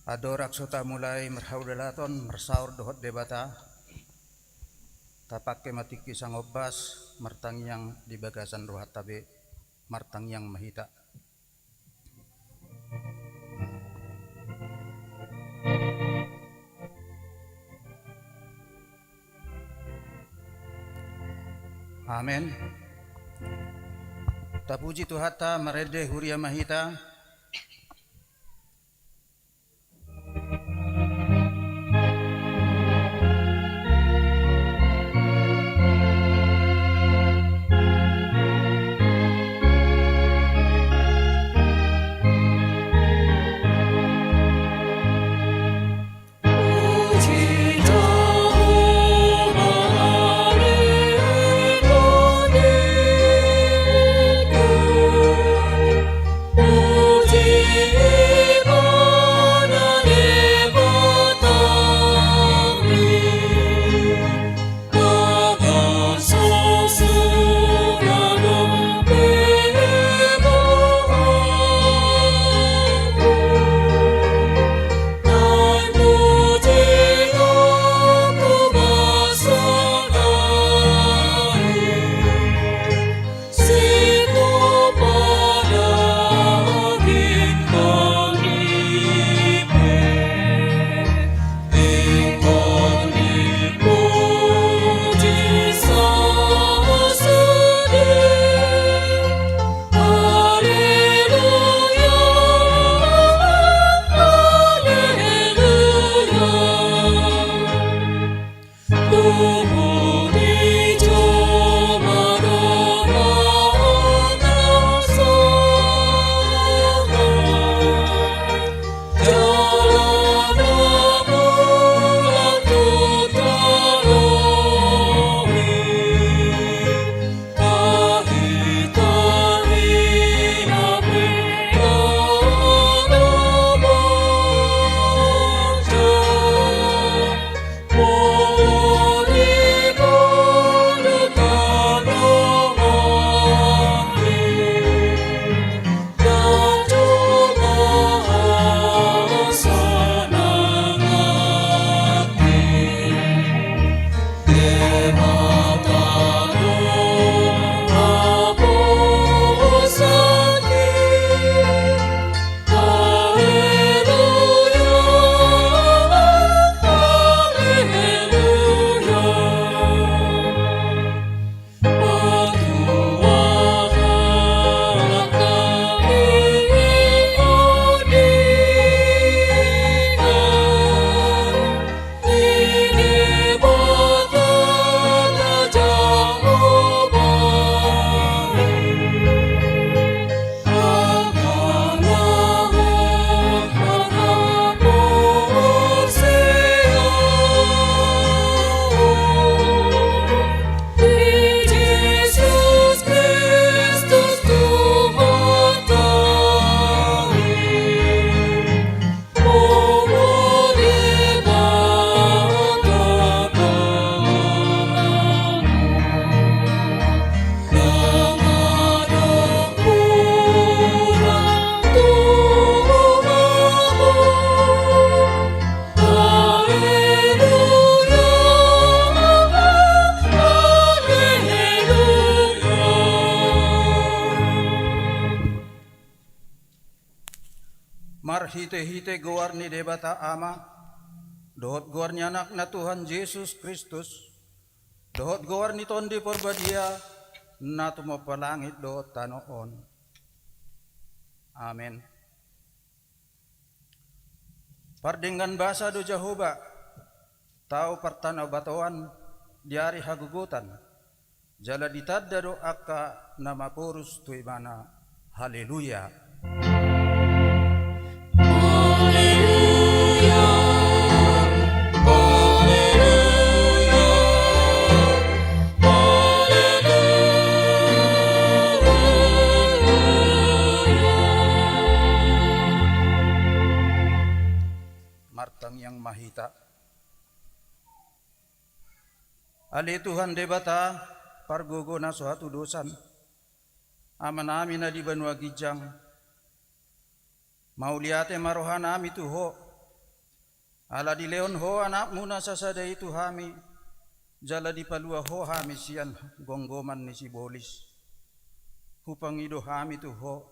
Adorak sota mulai merhaudalaton mersaur dohot debata tapak kematiki sangobas martang yang di bagasan rohat tabe martang yang mahita. Amen. Tapuji Tuhata marede huria mahita. Mar hite-hite gowarni debata ama, dohot gowarni anak na Tuhan Yesus Kristus, dohot gowarni tondi porbadia, na tumapalangit dohot tanoon. Amen. Pardinggan basa do Jehovah, tao partanaw batuan, diari hagugutan, jala ditadda do akka na mapurus tuimana. Haleluya. Martang yang mahita. Ali Tuhan debata pargogo na suatu dosan. Aman amin na di banwa gijang. Mauliate marohan ami tuho Ala di leon ho anak muna sasada itu hami, jala di palua ho hami sian gonggoman ni si bolis. Hupangido hami tu ho,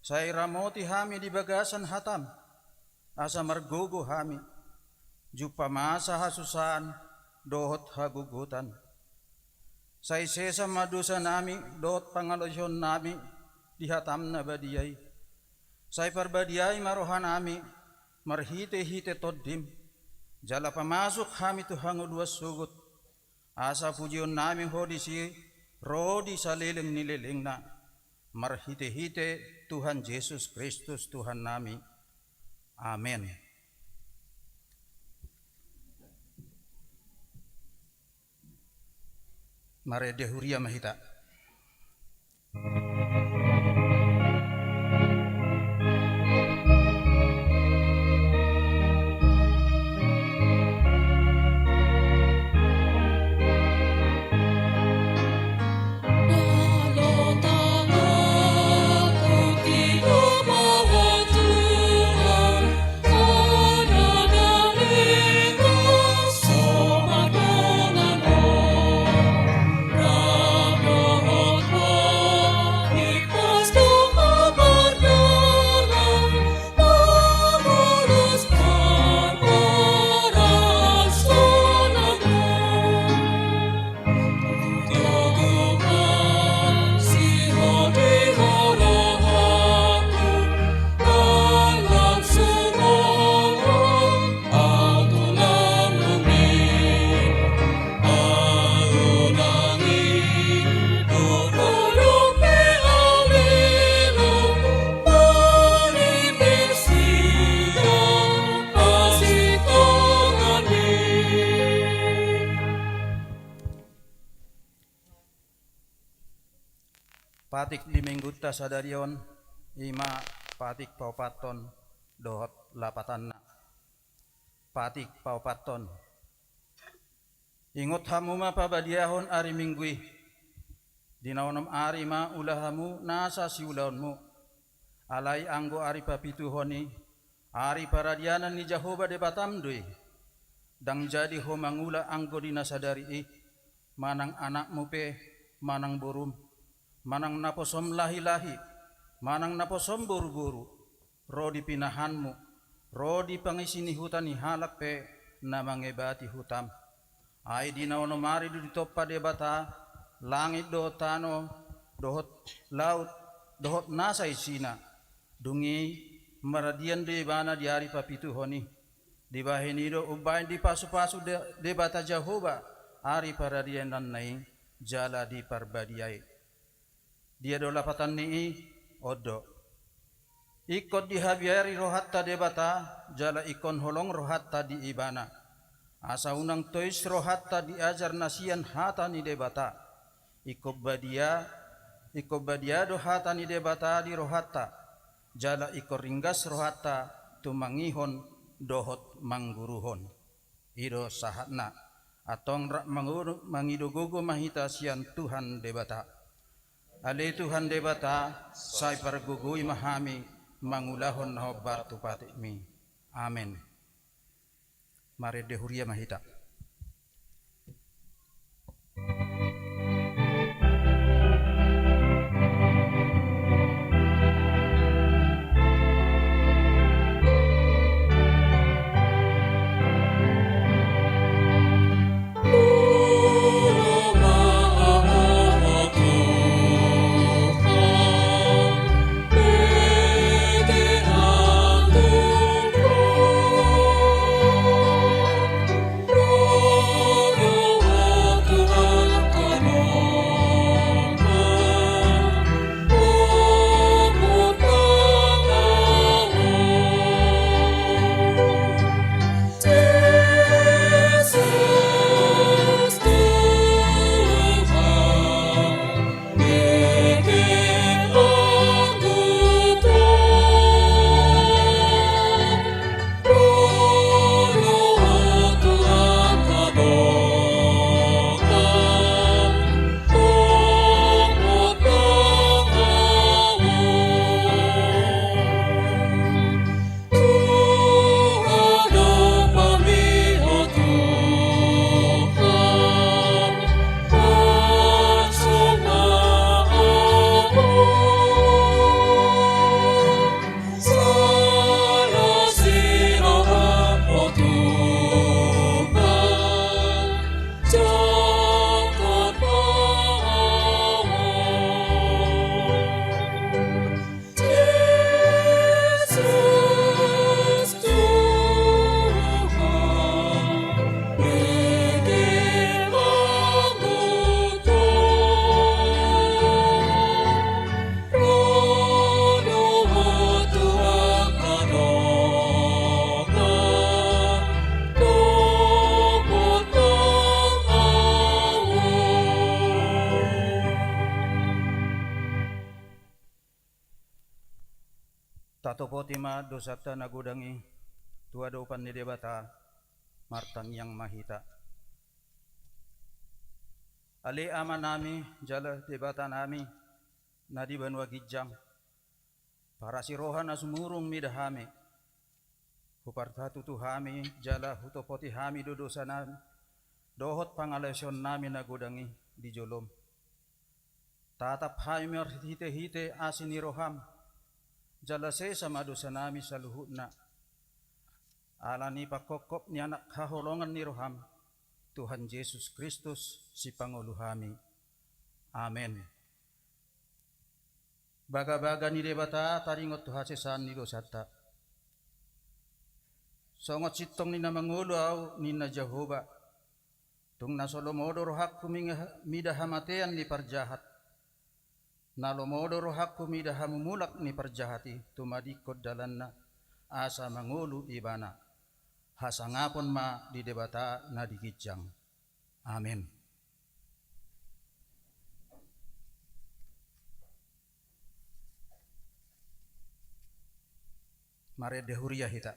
say ramoti hami di bagasan hatam, asa margogo hami, jupa masa hasusan, dohot hagugutan. Say sesa madusa nami, dohot pangalosyon nami, di hatam na badiyay. Say parbadiyay marohan nami, marhite-hite toddim, jala pamasok hami tu hango dua sugut, asa pujion nami ho di si rodi sa liling nililing na, marhite-hite Tuhan Yesus Kristus Tuhan nami. Amen. Mare dehuria mahita. Patik di mingguta sadarion ima patik paupaton dohot lapatanna. Patik paupaton ingot hamuma pabadiahon ari minggui dinaonom ari ma ulahamu nasa siulaonmu alai anggo ari papituhoni ari paradianan ni Jahoba de batamdui dang jadi ho mangula anggo dinasadari manang anakmu pe manang borum manang naposom lahi-lahi, manang naposom buru-buru, ro di pinahanmu, ro di pangisini hutani halak pe na mangebati hutam. Ai di naonomari du ditoppa debata, langit dohot tano, dohot laut, dohot nasa isina, dungi maradian de bana di ari papituhoni, di bahenido ubain di pasu-pasu debata Jahoba, ari paradian dan nai jala di parbadiai. Dia do lapatan ni odo ikot di habiari rohatta debata jala ikon holong rohatta di ibana asa unang tois rohatta diajar nasian hata ni debata ikot badia do hata ni debata di rohatta jala ikor ringgas rohatta tumangihon dohot mangguruhon ido sahatna atong mangidogogo mahita sian Tuhan debata. Ale Tuhan debata say pargugui mahami mangulahon na hobar tupati mi. Amen. Mare dehuria mahita. Roh potima dosata nagudangi tua dopan ni debata martang yang mahita. Ali ama nami jala debata nami nadi banwa gijang para sirohan asumurung midahami hupartatu tuhami jala hutopoti hami dodosa nami dohot pangalesion nami nagudangi di jolom tatap hami hite asini roham jala sama dosa nami saluhutna alani pakokop ni anak kaholongan ni roham Tuhan Yesus Kristus si panguluhami. Amen. Baga-baga ni debata taringot tuhasesan ni dosata. Songot sitong ni na mangulu ni na Jehovah. Tung nasolomodo rohak kumidahamatean ni parjahat. Nalomodo rohak kumidahamumulak ni parjahati tumadikod dalan na asa mangulu ibana. Hasangapon ma di debata na dikijang. Amin. Mare dehuria hita.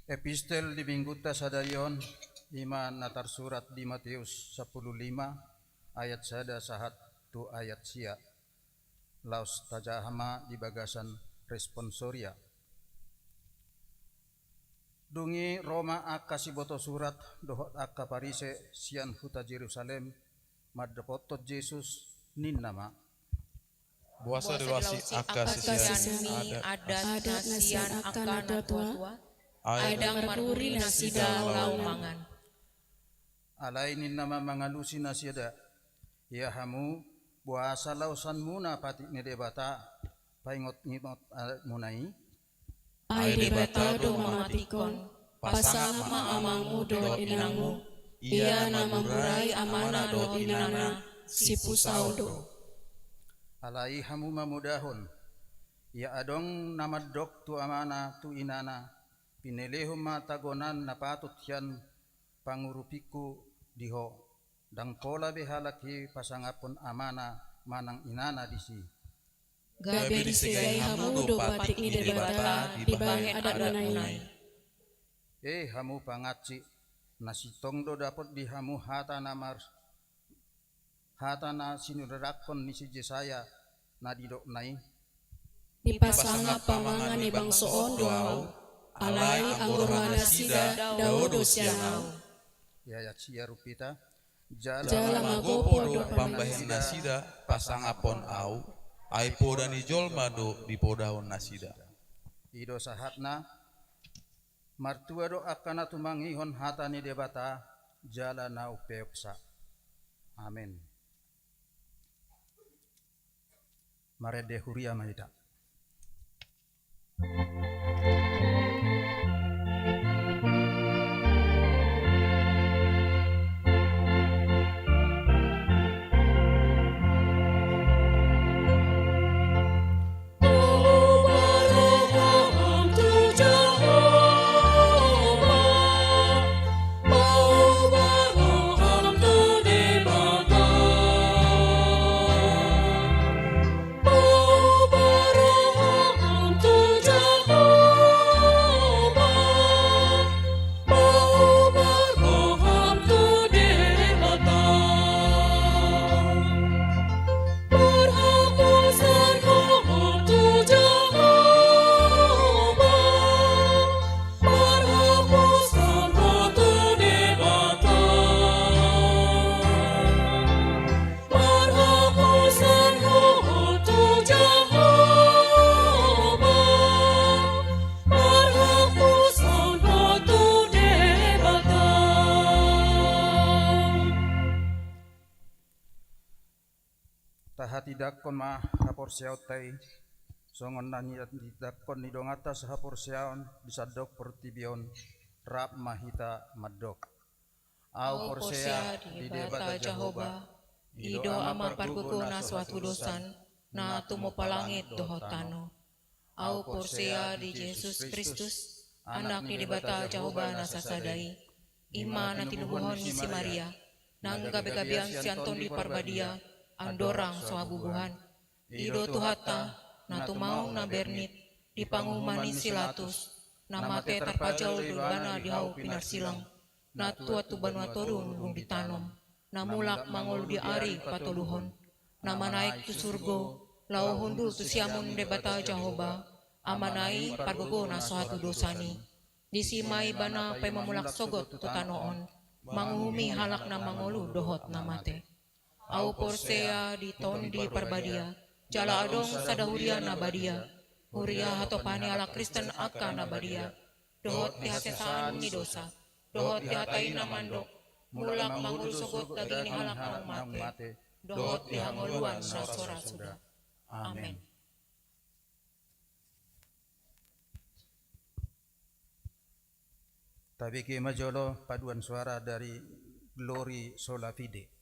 Epistel di Mingguta Sadarion iman natar surat di Matius 15 ayat sada sahat tu ayat sia laus tajahama di bagasan responsoria dungi Roma akka siboto surat dohot akka parise sian huta Jerusalem maddepotot Yesus nin nama buasa delasi akka sisian adat nasian akan ada tua Aidang maruri nasida laumangan. Alainin nama mangalusi nasida. Ya hamu buasa lausan muna pati ni debata paingot ngitot munai. Ai debata do mamatikon. Pasal ma amangmu do inangmu. Ia nama burai amana do inana si pusau do. Alai hamu mamudahon. Ya adong nama dok tu amana tu inana. Pinelehum matagonan napatut yan pangurupiku diho dang pola behalaki pasangapon amana manang inana disi. Gabe disigai hamu do patik ni debata di bahen adat nanay. Hamu pangaci nasitong do dapat dihamu hatana sinurakon ni si Jesaya na didok nai Dipasanga pamangan ni bangsoon doau, alai anggurwana sida daudo siangau. ya cia rupita Jala Magopo magopo do pambahen nasida pasangapon au, ai poda ni jolma do di podahon nasida. ido sahatna martua do akana tumangihon hatani debata jala na upeoksa. Amin. Marede huria mahita. Tahati dakon ma hapor siaw tay songon nani dakon ni dongata sa hapor siaon disadok pertibion rap mahita madok au porsea di debata Jehovah Ido ama parguguna suatu dosan, na tumo palangit dohotano. Au porsea di Yesus Kristus, anak ni debata Jehovah na sasadai. Ima na tinubuhon ni si Maria, nang gabi-gabian si Anton di Parbadia, andorang suabubuhan. Ido tuhata, na tumaong na bernit, di panguman ni Silatus, na mate terpajaw dulbana di hau pinarsilang, na tua tu banwa torun lung ditanom, na mulak mangol di ari patuluhon, na manaik tu surgo, lau hundul tu siamun debata Jehovah, amanai pargogo na suatu dosani. Disimai bana pay mamulak sogot tu tanoon, manguhumi halak na mangolu dohot na mate. Au porsea di tondi Parbadia, jala adong sadahuria na badia, huria hatopani ala Kristen aka na badia, dohot tihasesaan ni dosa, dohot tihatai na mandok, mulak mangul sogot daging ni halak ng mate, dohot tihangoluan na sora suda. Amen. Tabiki majolo paduan suara dari Glory Sola Fide.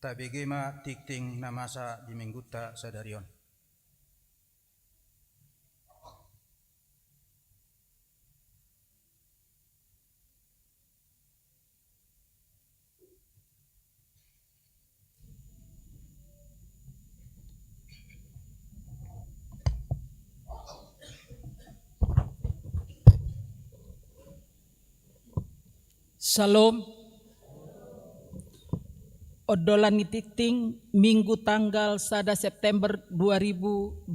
tabigima tikting namasa di mingguta sadarion. Shalom. Odolan Nitikting Minggu tanggal 1 September 2024.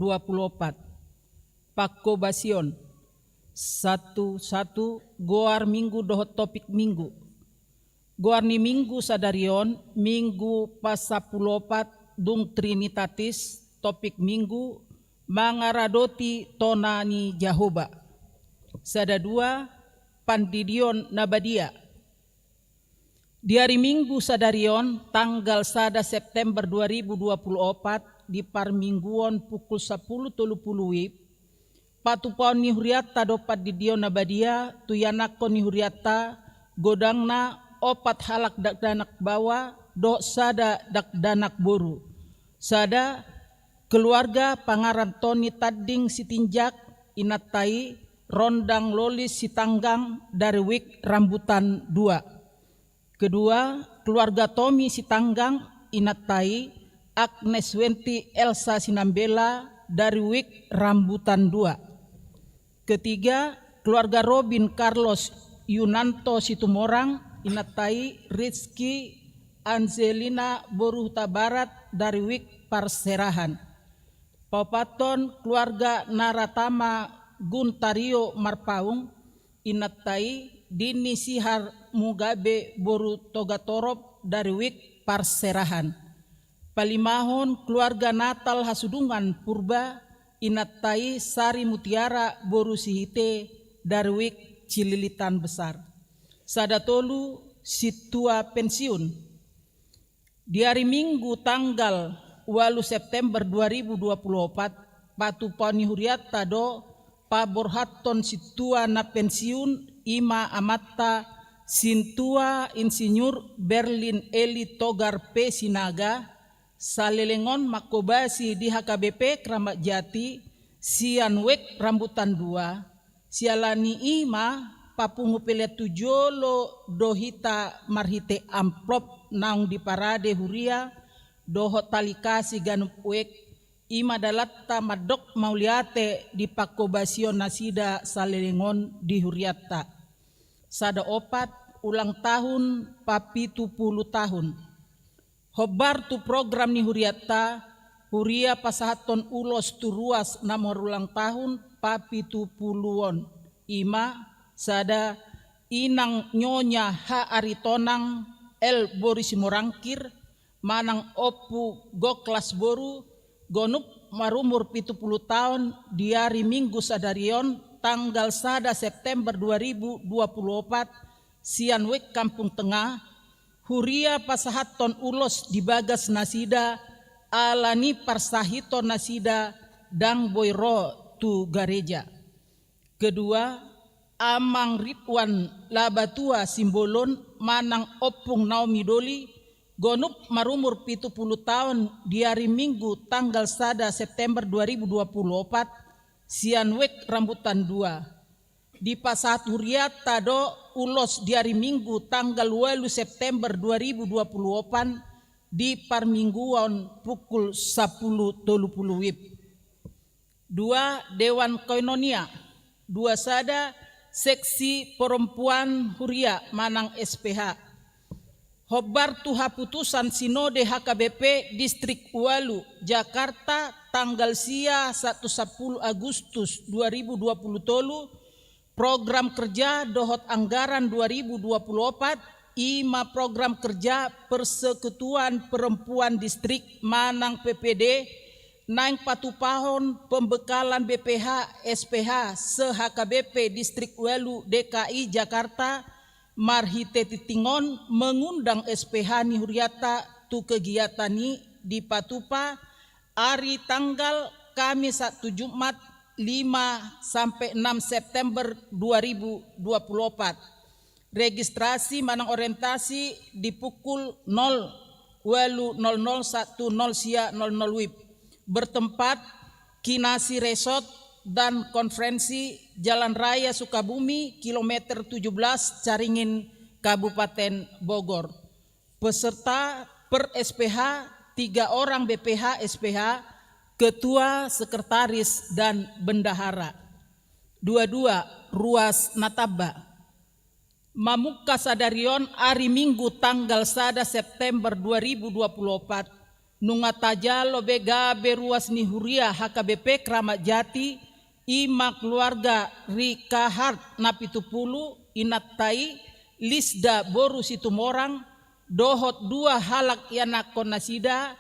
Pakko Basion 1 Goar Minggu dohot topik Minggu. Goar ni Minggu sadarion Minggu pasapulopat dung Trinitatis topik Minggu mangaradoti tona ni Jahoba. Sada 2 Pandidion Nabadia. Di hari Minggu sadarion tanggal 1 September 2024 di parmingguon pukul 10.30 WIB patupaon ni huriata dopat di dion nabadia tuyanakon ni huriata godangna opat halak dakdanak bawa do sada dakdanak boru sada keluarga pangaran Tony Tading Sitinjak inatai Rondang Lolis Sitanggang dari Wik Rambutan 2. Kedua, keluarga Tommy Sitanggang inatai Agnes Wenti Elsa Sinambela dari Wik Rambutan 2. Ketiga, keluarga Robin Carlos Yunanto Situmorang inatai Rizky Angelina Boruhuta Barat dari Wik Parserahan. Papaton keluarga Naratama Guntario Marpaung inatai Dini Sihar Mugabe Boru Togatorop dari Wik Parserahan. Palimahon keluarga Natal Hasudungan Purba inatai Sari Mutiara Boru Sihite dari Wik Cililitan Besar. Sadatolu Situa pensiun. Di hari Minggu tanggal 8 September 2024 patupani huriata do paborhaton situa na pensiun ima amatta Sintua Insinyur Berlin Eli Togar P. Sinaga Salelengon Makobasi di HKBP Kramat Jati Sianwek Rambutan 2 Sialani ima papungu pelet tujolo dohita marhite amplop naung di parade huria dohot talikasi ganup wek ima dalatta madok mauliate di Pakobasion Nasida Salelengon di huriata. Sada opat ulang tahun papitu 10 tahun. Hobar tu program ni huriata huria pasahaton ulos tu ruas namor ulang tahun papitu 10 ima sada inang nyonya ha aritonang El Boris Morangkir manang opu goklas boru gonuk marumur 70 tahun di hari Minggu sadarion tanggal 1 September 2024 Sianwek Kampung Tengah huria pasahaton ulos di Bagas Nasida alani parsahiton Nasida dang boyro tu gareja. Kedua Amang Ridwan Labatua Simbolon manang opung Naomi Doli gonup marumur 70 tahun di hari Minggu tanggal 1 September 2024 Sianwek Rambutan 2. Di pasat huriata do ulos di hari Minggu tanggal 8 September 2024 di parmingguan pukul 10.30 WIB. 2 Dewan Koinonia 2 sada seksi perempuan huria manang SPH. Hobar tuha putusan Sinode HKBP Distrik Walu Jakarta tanggal sia 10 Agustus 2020 program kerja dohot anggaran 2024 ima program kerja Persekutuan Perempuan Distrik Manang PPD naing patupahon pembekalan BPH SPH se-HKBP Distrik Walu DKI Jakarta marhite titingon mengundang SPH ni huriata tu kegiatan ni di Patupa hari tanggal Kamis 1 Jumat 5 sampai 6 September 2024. Registrasi manang orientasi di pukul 0 0010 WIB bertempat Kinasi Resort dan Konferensi Jalan Raya Sukabumi kilometer 17 Caringin Kabupaten Bogor. Peserta per SPH 3 orang BPH SPH, ketua, sekretaris dan bendahara. 22 Ruas Nataba. Mamuka Sadarion hari Minggu tanggal 1 September 2024 nungataja lobega beruas nihuria HKBP Kramat Jati ima keluarga Rika Hart napitupulu inattai Lisda Boru Situmorang dohot 2 halak yanak konasida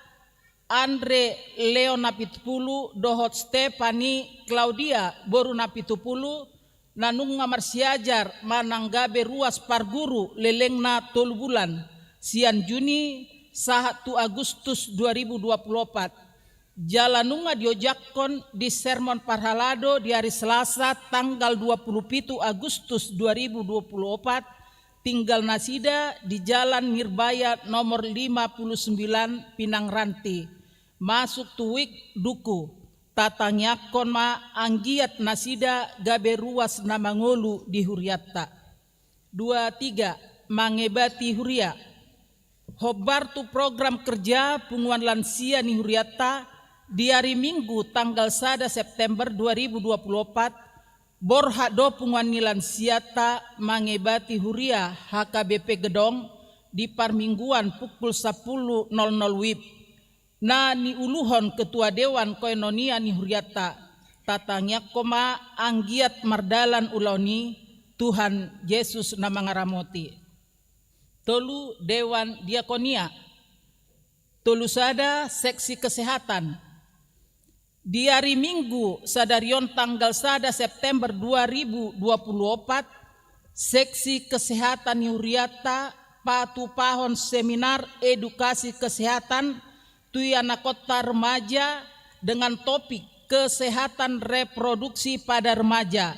Andre Leon napitupulu dohot Stefani Claudia Boru napitupulu nanung ngamar siajar mananggabe ruas parguru lelengna 3 bulan sian Juni 1 Agustus 2024 jalanunga diojakon di Sermon Parhalado di hari Selasa tanggal 27 Agustus 2024 tinggal nasida di Jalan Nirbaya nomor 59 Pinang Ranti masuk tuwik duku tatanyakon ma anggiat nasida gabe ruas namangolu di Huriatta. 23 mangebati Huria hobartu program kerja punguan lansia ni Huriatta di hari Minggu tanggal 1 September 2024 borha do punguan ni lansiata mangebati Huria HKBP Gedong di parmingguan pukul 10.00 WIB na ni uluhon ketua dewan koinonia ni Huriatta tatangnya koma anggiat mardalan ulauni Tuhan Yesus nama ngaramoti. Tolu Dewan Diakonia. Tolu sada seksi kesehatan. Di hari Minggu sadarion tanggal 1 September 2024 seksi kesehatan Huriatta patu pahon seminar edukasi kesehatan tuyana kota remaja dengan topik kesehatan reproduksi pada remaja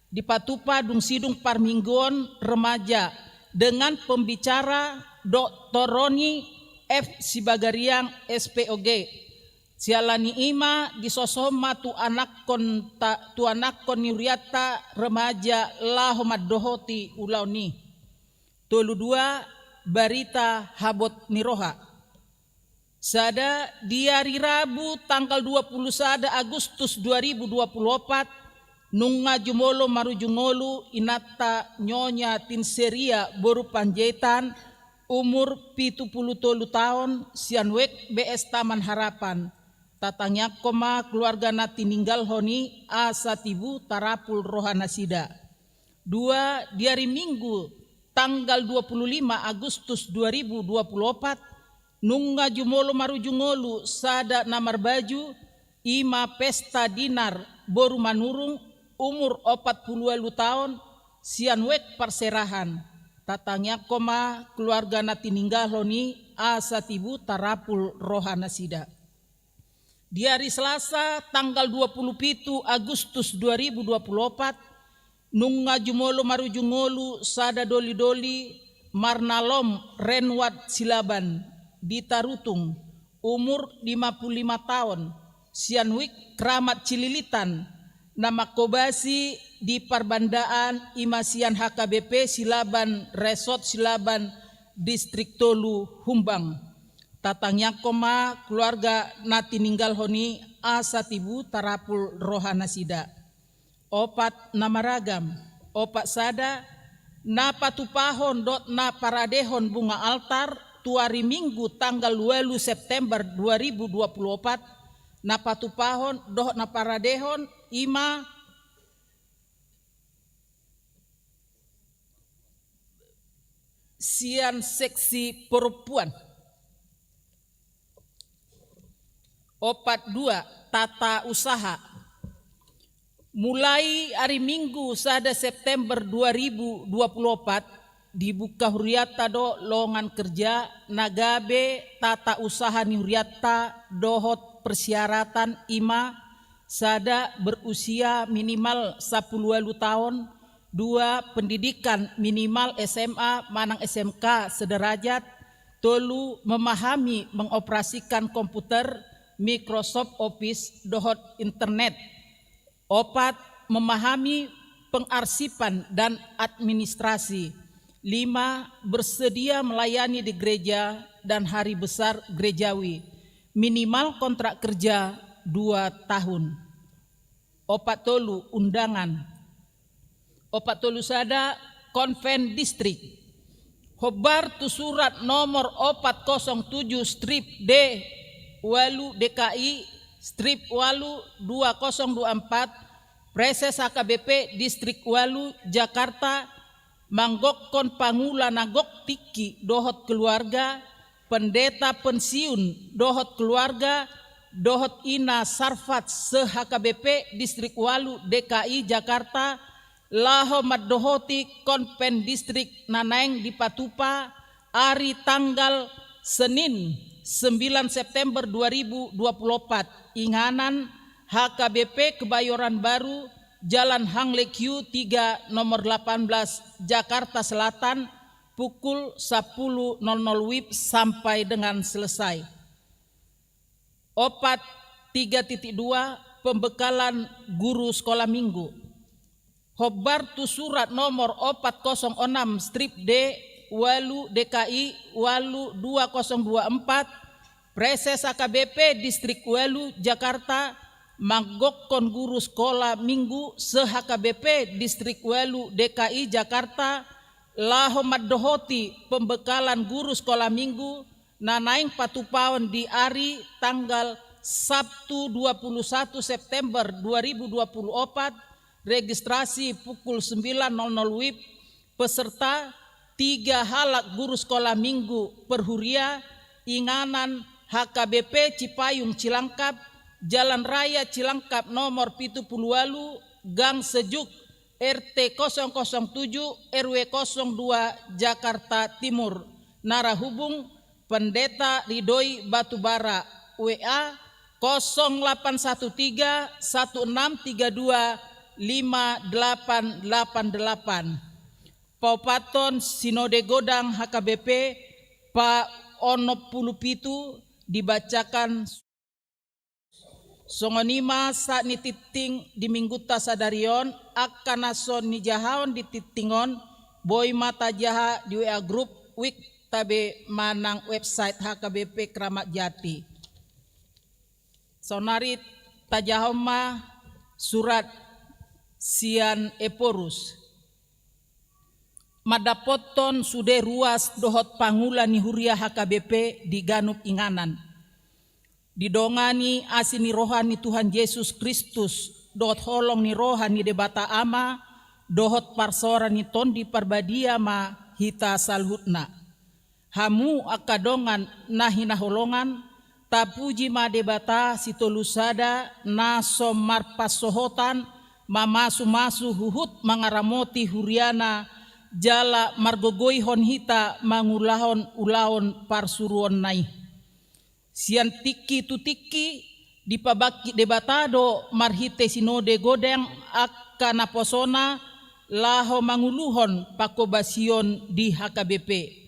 di Patupa Dung Sidung Parminggon remaja dengan pembicara Dr. Roni F. Sibagariang SPOG. Sialani ima disosoma tu anak kon Huriatta remaja lahomad dohoti ulauni. Tolu 2 Barita Habot Niroha. Sada di hari Rabu tanggal 21 Agustus 2024 nunga jumolo marujungolu inata nyonya tinseria boru panjaitan umur 70 tahun sianwek BS Taman Harapan tatanya koma keluarga nati ninggal honi asa tibu tarapul rohana sida. 2 di hari Minggu tanggal 25 Agustus 2024 nunga jumolo marujungolu sada namar baju ima pesta dinar boru manurung umur 40 tahun sianwek perserahan tatanya koma keluarga nati ninggal honi asa tibu tarapul rohana sida. Di hari Selasa tanggal 27 Agustus 2024 nunga jumolo marujungolu sada doli-doli marnalom renwat silaban di Tarutung umur 55 tahun sianwik Kramat Cililitan nama kobasi di Parbandaan Imasian HKBP Silaban Resort Silaban Distrik Tolu Humbang tatangnya koma keluarga nati ninggal honi asa tibu tarapul rohana sida. 4 nama ragam 4 sada na patupahon dot na paradehon bunga altar tuari Minggu tanggal 2 September 2024 na patupahon doh na paradehon ima sian seksi perempuan. 42 tata usaha mulai hari Minggu 1 September 2024 dibuka Huriatta do lowongan kerja nagabe tata usaha ni Huriatta dohot persyaratan ima sada berusia minimal 10 tahun 2 pendidikan minimal SMA manang SMK sederajat Tolu, memahami mengoperasikan komputer Microsoft Office dohot internet. 4. Memahami pengarsipan dan administrasi. 5. Bersedia melayani di gereja dan hari besar gerejawi. Minimal kontrak kerja 2 tahun. 4. Undangan. 4 sada konven distrik. Hobar tu surat nomor 407 strip D Walu DKI strip Walu 2024 Preses HKBP distrik Walu Jakarta manggokon pangula nagok tiki dohot keluarga, pendeta pensiun dohot keluarga, dohot ina sarfat se HKBP distrik Walu DKI Jakarta, laho maddohoti konven distrik Nanaeng di Patupa, hari tanggal Senin 9 September 2024, Inganan HKBP Kebayoran Baru, Jalan Hanglekyu 3 nomor 18 Jakarta Selatan pukul 10.00 WIB sampai dengan selesai. 3.2 Pembekalan guru sekolah minggu. Hobar tu surat nomor 406 strip D Walu DKI Walu 2024 Preses HKBP distrik Walu Jakarta manggokon guru sekolah minggu se HKBP distrik Walu DKI Jakarta laho maddohoti pembekalan guru sekolah minggu Nanaeng Patupaon di hari tanggal Sabtu 21 September 2024, registrasi pukul 9.00 WIB, peserta 3 halak guru sekolah minggu perhuria, Inganan HKBP Cipayung Cilangkap, Jalan Raya Cilangkap nomor 70 Gang Sejuk RT 007 RW 02 Jakarta Timur. Narahubung Pendeta Ridhoi Batubara, WA 0813 1632 5888. Paupaton Sinode Godang HKBP Pak Onop Pulupitu dibacakan songonima saat nititing di mingguta sadarion akanason ni jahaon di titingon boy mata jaha di WA group week tabe manang website HKBP Kramat Jati. Sonarit tajahoma surat sian eporus. Madapoton sude ruas dohot pangula ni huria HKBP di Ganup Inganan. Didongani asini rohani Tuhan Yesus Kristus dohot holong ni rohani debata ama dohot parsora ni tondi parbadia ma hita salhutna. Hamu akadongan nahina holongan tapuji ma debata sitolusada nasom marpasohotan mamasu-masu huhut mangaramoti huriana jala margogoi honhita mangulahon ulaon parsuruon nai. Sian tiki tutiki dipabaki debatado marhite sinode godeng akana posona laho manguluhon pakobasion di HKBP.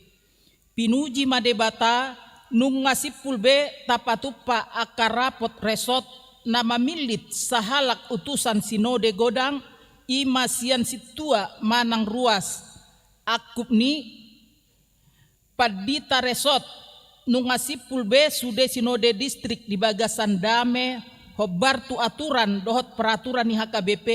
Pinuji madebata nung ngasipul be tapatupa akarapot resot nama milit sahalak utusan sinode godang ima sian situa manang ruas akup ni padita resot nung ngasipul be sude sinode distrik di Bagasan Dame hobar tu aturan dohot peraturan ni HKBP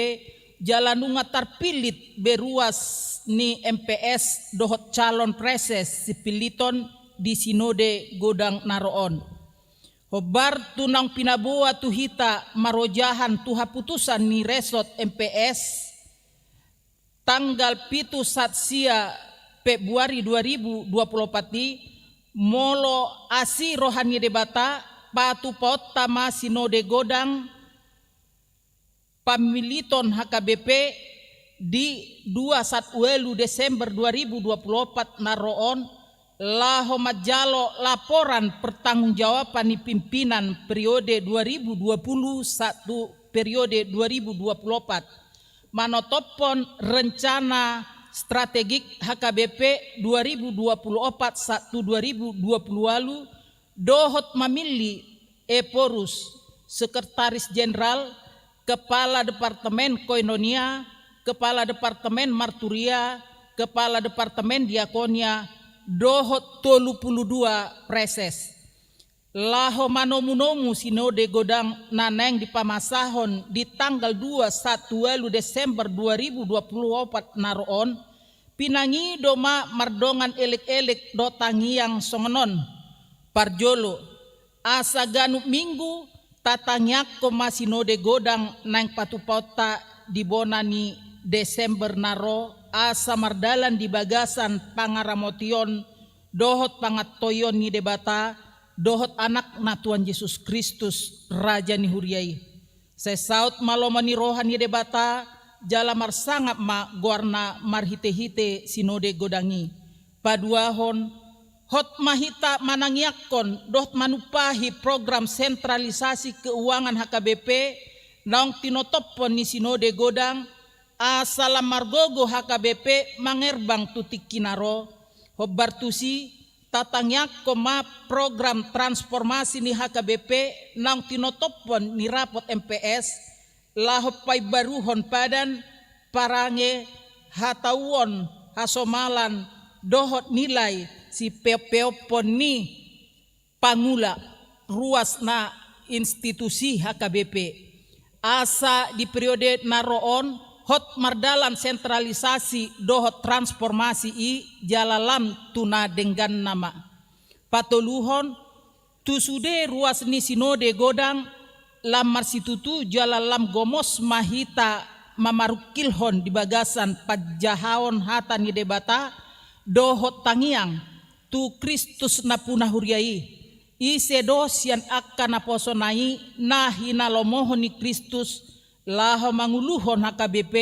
jalan nunga tarpilit beruas ni MPS dohot calon preses sipiliton di sinode godang naroon. Hobar tunang pinabuha tuhita marojahan tuha putusan ni resot MPS tanggal 7 satsia Februari 2024 molo asi rohani debata patu potama sinode godang pamiliton HKBP di 21 Desember 2024 naroon laho majalo laporan pertanggungjawaban ni pimpinan periode 2021 periode 2024 manotopon rencana strategik HKBP 2024-2020 dohot memilih Eporus, Sekretaris Jenderal, Kepala Departemen Koinonia, Kepala Departemen Marturia, Kepala Departemen Diakonia, dohot 32 preses. Laho manomu-nomu sinode godang naneng di pamasahon di tanggal 21 Desember 2024 naroon, pinangi doma mardongan elek-elek do tangiang songonon, parjolo, asa ganuk minggu tatangyak koma sinode godang nang patupauta di bonani Desember naro, asa mardalan di bagasan pangaramotion, dohot pangatoyon ni debata, dohot anak na Tuhan Yesus Kristus Raja ni Huriai. Sesaut malomani rohani debata jala marsangap ma guarna marhite-hite sinode godangi. Paduahon hot mahita manangyakon dohot manupahi program sentralisasi keuangan HKBP naong tinotopon ni sinode godang asala margogo HKBP mangerbang tutik kinaro hobbartusi tatangyak koma program transformasi ni HKBP nang tinotopon ni rapot MPS lahopay baruhon padan parange hatawon hasomalan dohot nilai si peopon ni pangula ruas na institusi HKBP asa di periode naroon hot mardalan sentralisasi dohot transformasi i jalalam tuna dengan nama patoluhon tusude ruas ni sinode godang lam marsitutu jalalam gomos mahita mamarukilhon di bagasan pajahon hata ni debata dohot tangiang tu Kristus na punah huriai ise dosian akan naposonai na hinalomohon ni Kristus laho manguluhon HKBP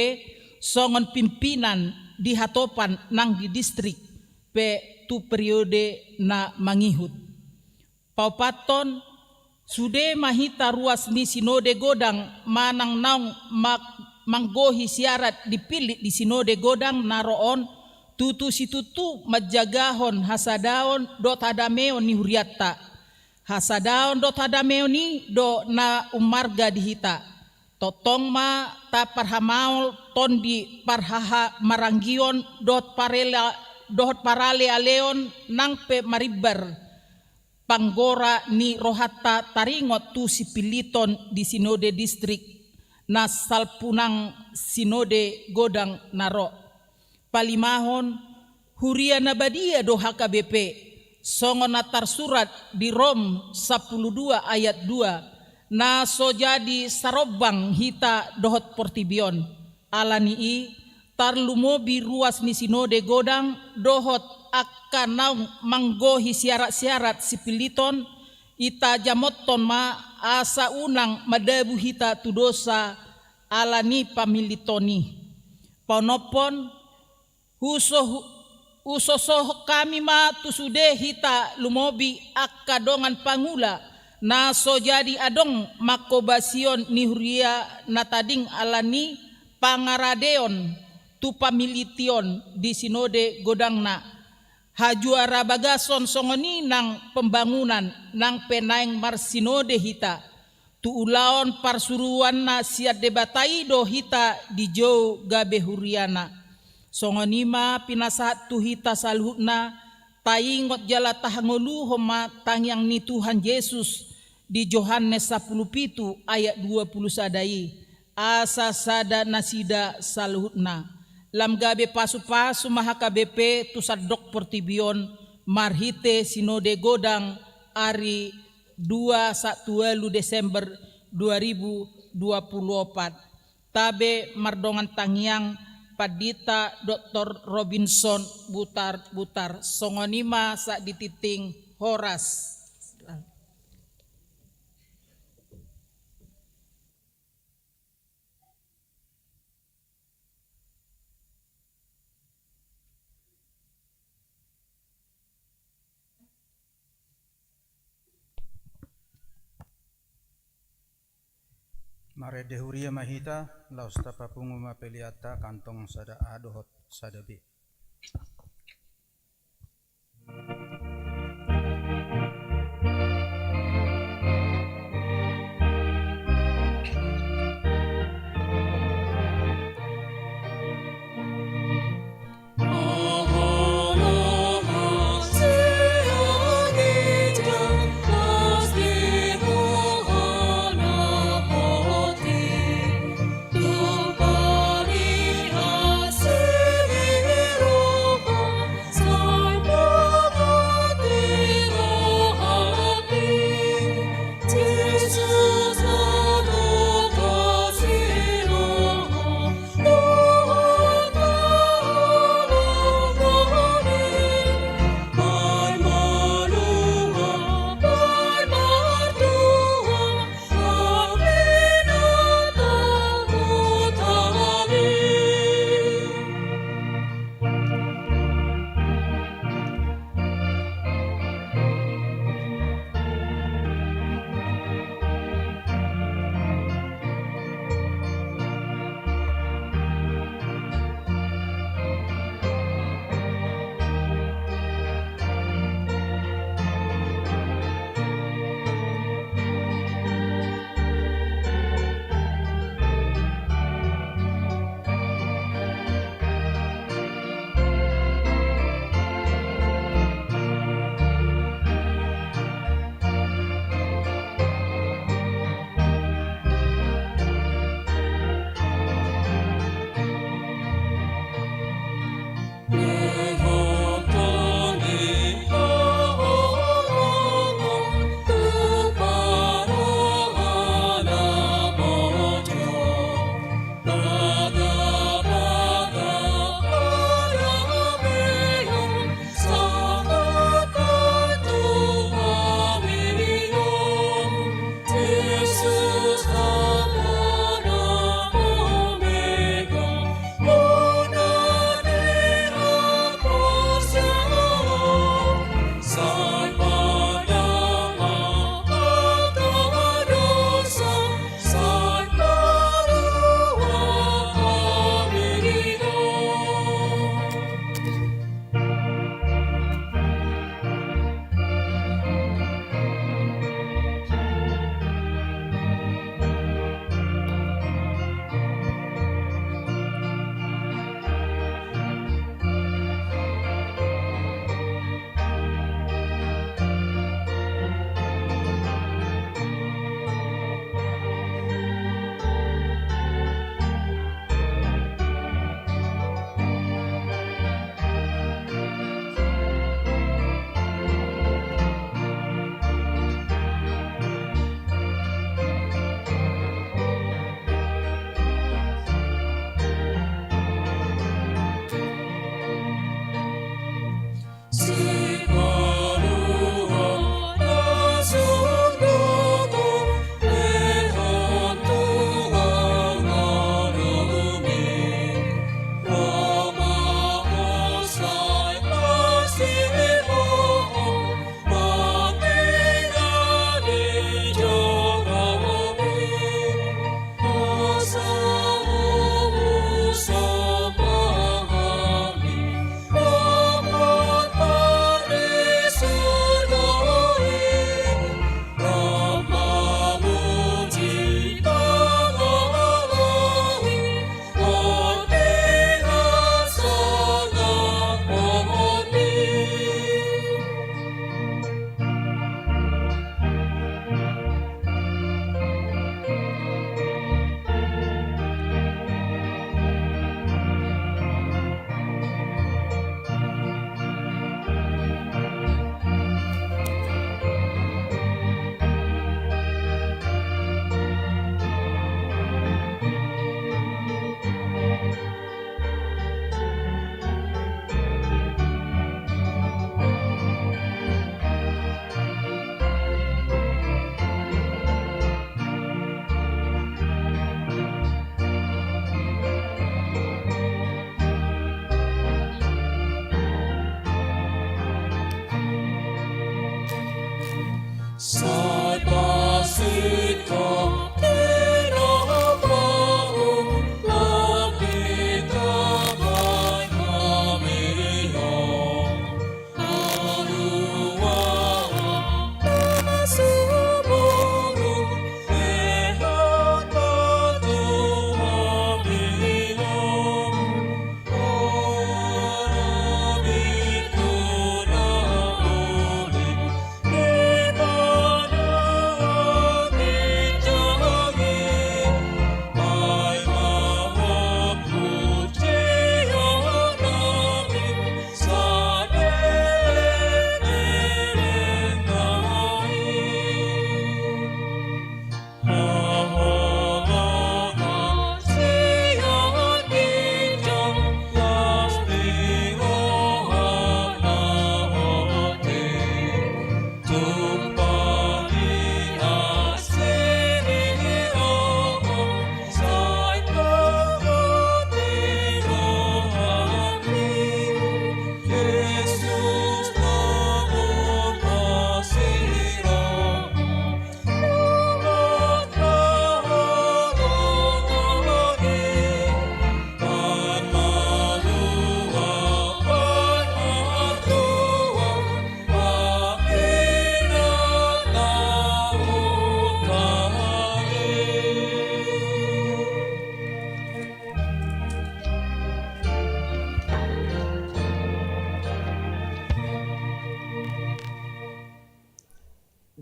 songon pimpinan di hatopan nang di distrik pe tu periode na mangihut. Paupaton sude mahita ruas ni sinode godang manang naung manggohi syarat dipilih di sinode godang naroon tutu situtu majagahon hasadaon do tadameon ni huriatta. Hasadaon do tadameon ni do na umarga dihita. Totong ma ta parhamaul tondi parhaha maranggion dot parale aleon nang pe maribar panggora ni rohata taringot tu sipiliton di sinode distrik na salpunang sinode godang naro palimahon huria nabadia do HKBP songon natar surat di Rom 12 ayat 2 na so jadi sarobang hita dohot portibion alani i tarlumobi ruas ni sinode godang dohot akan naung manggohi syarat-syarat sipiliton ita jamoton ma asa unang madabu hita tu dosa alani pamilitoni paunopon usosoh kami ma tusude hita lumobi akadongan pangula na so jadi adong makobasion ni huria na tading alani pangaradeon tu pamilition di sinode godang na hajuara bagason songoni nang pembangunan nang penaing marsinode hita tu ulaon parsuruan na siat debatai do hita di jo gabe huriana songonima pinasahat tu hita saluhna taingot jala tahangolu homa tangyang ni Tuhan Yesus di Yohanes 10 ayat 20 sadai asa sada nasida saluhutna lam gabe pasu-pasu HKBP tu sadok portibion marhite sinode godang ari 21 Desember 2024 tabe mardongan tangyang Padita Dr. Robinson butar songonima sa dititing Horas. Mare dehuria mahita laus tapapungu mapeliata kantong sada adohot sadabi. Tumpani asli roh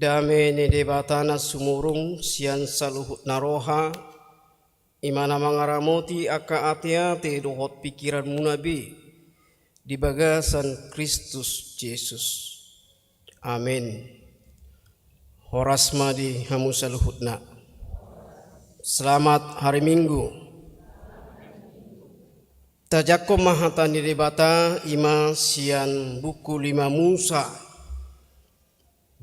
Dame ne debatana sumurung sian saluhut naroha imana mangaramoti aka ate-ate dohot pikiran munabi di bagasan Kristus Yesus. Amin. Horas madi hamu saluhutna. Selamat hari Minggu. Tajakom mahatani debata ima sian buku 5 Musa.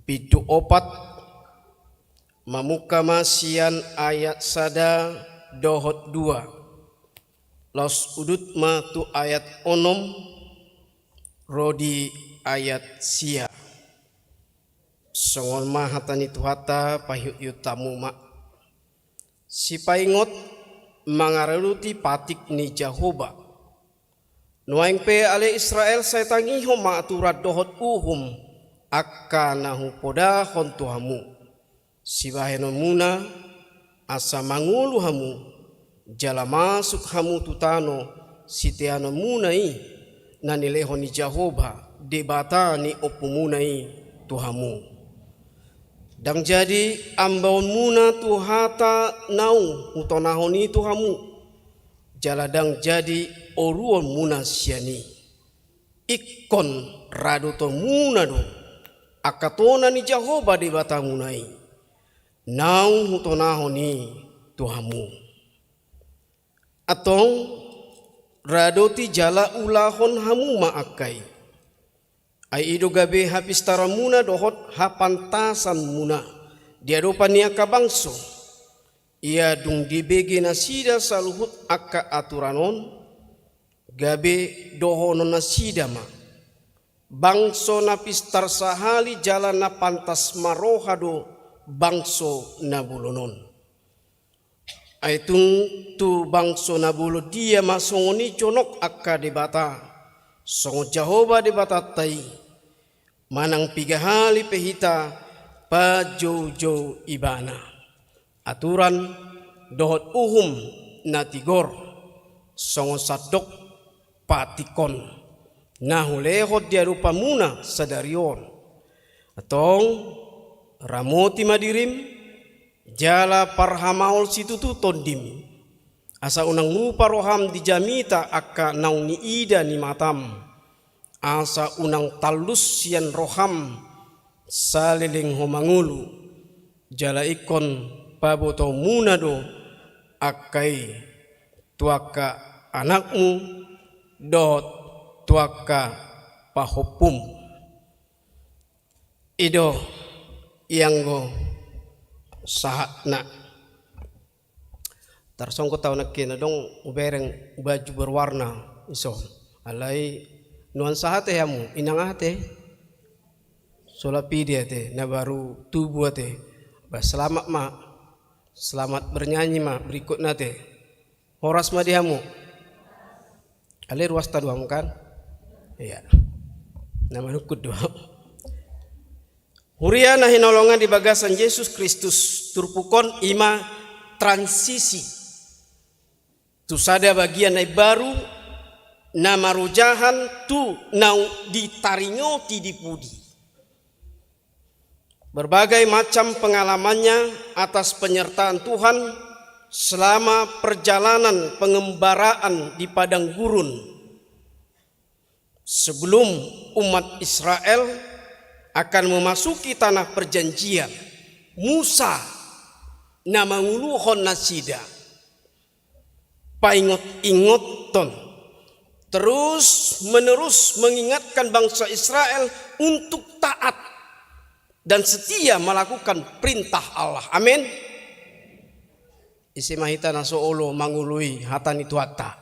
Bidu 4 mamuka masian ayat sada dohot 2 los udut matu ayat onom rodi ayat sia songon mahatani tuhata pahyut yutamu mak si paingot mangareluti patik ni Jahoba nuaing pe ale Israel saya tangiho ma aturat dohot uhum akka nahu poda hontu hamu sibaheno muna asa mangulu hamu jala masuk hamu tutano siteano munai nanileho ni Jahoba debata ni opumunai tuhamu dang jadi ambaon muna tuhata nau utonahoni tuhamu jala dang jadi oruon muna siani ikon raduto muna do akatona ni Jahoba di batamunai nau hutonahoni tuhamu atong radoti jala ulahon hamu maakai ai ido gabe habis taramuna dohot hapantasan muna diadopan nia kabangso ia dung dibege nasida saluhut akka aturanon gabe dohonon nasida ma bangso napistar sahali jalan na pantas marohado bangso nabulonon. Aitung tu bangso nabulo dia masongoni conok akka debata. Songo Jahoba debata tai. Manang pigahali pehita pajojo ibana. Aturan dohot uhum natigor. Songo sadok patikon. Nahulehot dia rupa muna sadarion atong ramoti madirim jala parhamaul situtu tondim asa unang lupa roham dijamita akka nauni ida ni matam asa unang talus sian roham saliling homangulu jala ikon paboto munado akai tuaka anakmu dot tuaka pahopum ido ianggo sahatna tarsongko tau nakina dong ubereng baju berwarna iso alai nuan sahate hamu inang ate solapidi ate na baru tubuh ate selamat ma selamat bernyanyi ma berikut nate horas ma dihamu alai ruas taduam kan. Iya, nama nukut doa. Huria na hinolongan di bagasan Yesus Kristus turpukon ima transisi. Tu sada bagian nai baru na marujahan tu nau ditaringoti di pudi. Berbagai macam pengalamannya atas penyertaan Tuhan selama perjalanan pengembaraan di padang gurun. Sebelum umat Israel akan memasuki tanah perjanjian, Musa nama nguluhon nasida, paingot-ingoton, terus menerus mengingatkan bangsa Israel untuk taat dan setia melakukan perintah Allah. Amin. Isi mahita naso olo mangului hatani tuata.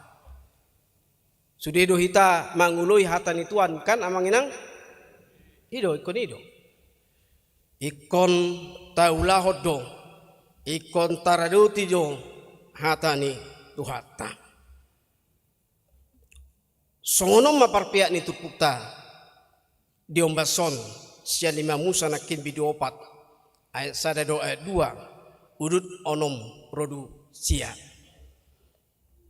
Sudedo hita mangului hatani tuan kan amang inang ido ikon ido ikon taulahod do ikon taraduti do hatani tuhata songonom maparpiak ni tupukta diombason sia 5 Musa nakin bidu 4 ayat sada do ayat 2 udut onom rodu sia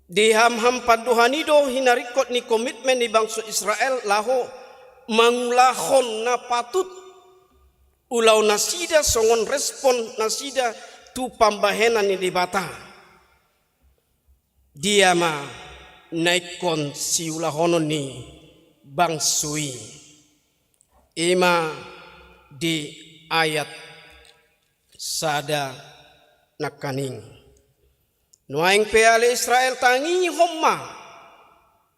di ham-ham paduhanido hinarikot ni komitmen di bangsa Israel laho mangulahon na patut Ulau nasida songon respon nasida tu pambahenan ni debata. Dia ma naikon si ulahonon ni bangsui. Ima di ayat sada nakaning. Nuaing peale Israel tangi homma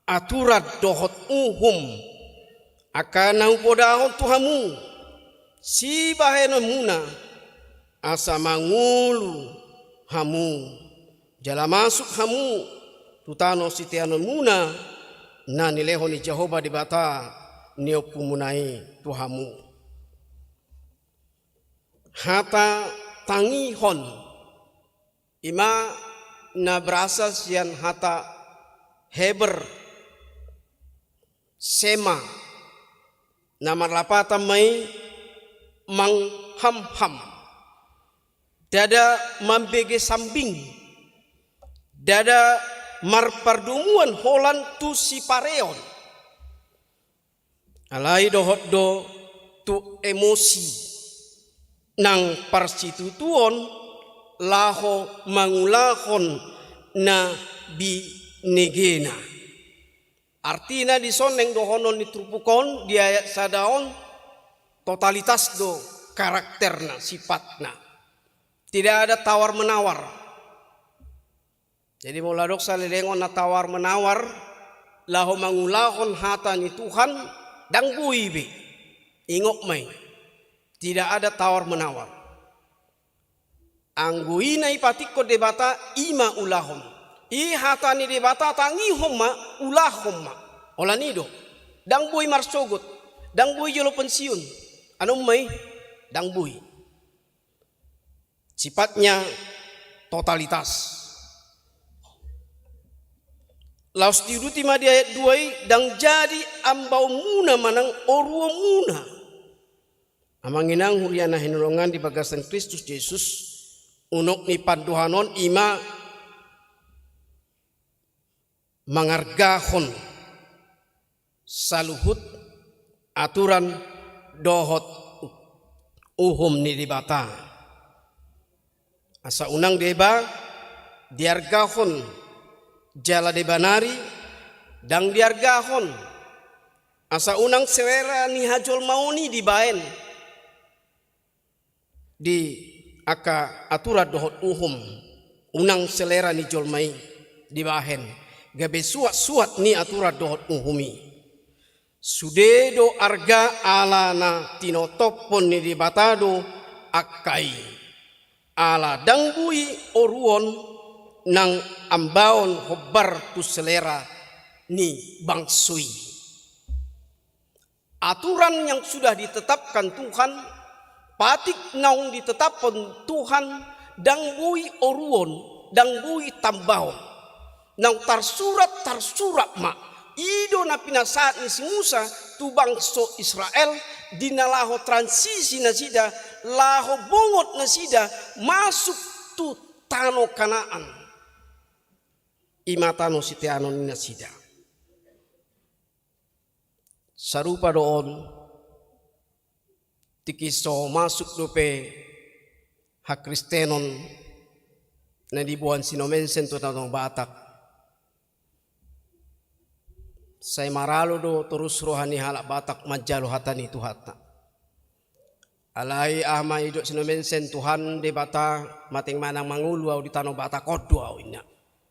aturat dohot akan podahon tuhamu si baheno muna asa mangulu hamu jala masuk hamu tutano sitiano muna na nileho ni Jehova di bata niopumunai tuhamu hata tangi hon ima na berasa sian hata Heber sema nama lapata mai mangham-ham dada mambege sambing dada marpardumuan holan tu si pareon alai dohot do tu emosi nang parsitutuon laho mangulahon na bi negena. Artina di soneng dohonon nitrupukon di ayat sadaon totalitas do karakterna sifatna. Tidak ada tawar menawar. Jadi muladok salilengon na tawar menawar laho mangulahon hata ni Tuhan dang buibe. Ingok may. Tidak ada tawar menawar. Angguina ipatiko debata ima ulahom. I hatani debata tangi homma ulahomma. Olanido. Dang bui marsogot. Dang bui jolo pensiun. Anu may? Dang bui. Sifatnya totalitas. Laus diuduti ma di ayat 2 dang jadi ambau muna manang oruo muna. Amanginang huriana hinulungan di bagasan Kristus Yesus. Unok ni panduhanon ima mangargahon saluhut aturan dohot ni dibata. Asa unang deba diargahon jala debanari dang diargahon asa unang sewera ni hajol mauni dibaen di aka aturan dohot unang selera ni jolmai dibahen gabe suat ni aturan dohot uhumi sudedo arga ala na tinotopon ni dibatado akai ala dangbui oruon nang ambaon hobar tu selera ni bangsui aturan yang sudah ditetapkan Tuhan patik naung ditetapkan Tuhan dangbui oruon dangbui tambaon nang tarsurat ma ido na pinasaat ni si Musa tu bangso Israel dinalaho transisi na sida laho bongot na sida masuk tu tano Kanaan imatano sitiano ni na sida sarupa doon tikiso masuk dope hak Kristenon na dibuan sinomensen to tatong Batak. Say maralo do terus rohani halak Batak majalo hatani tuhata. Alai ama idok sinomensen Tuhan de bata mating manang mangulu au di tanong Batak kodo au ina.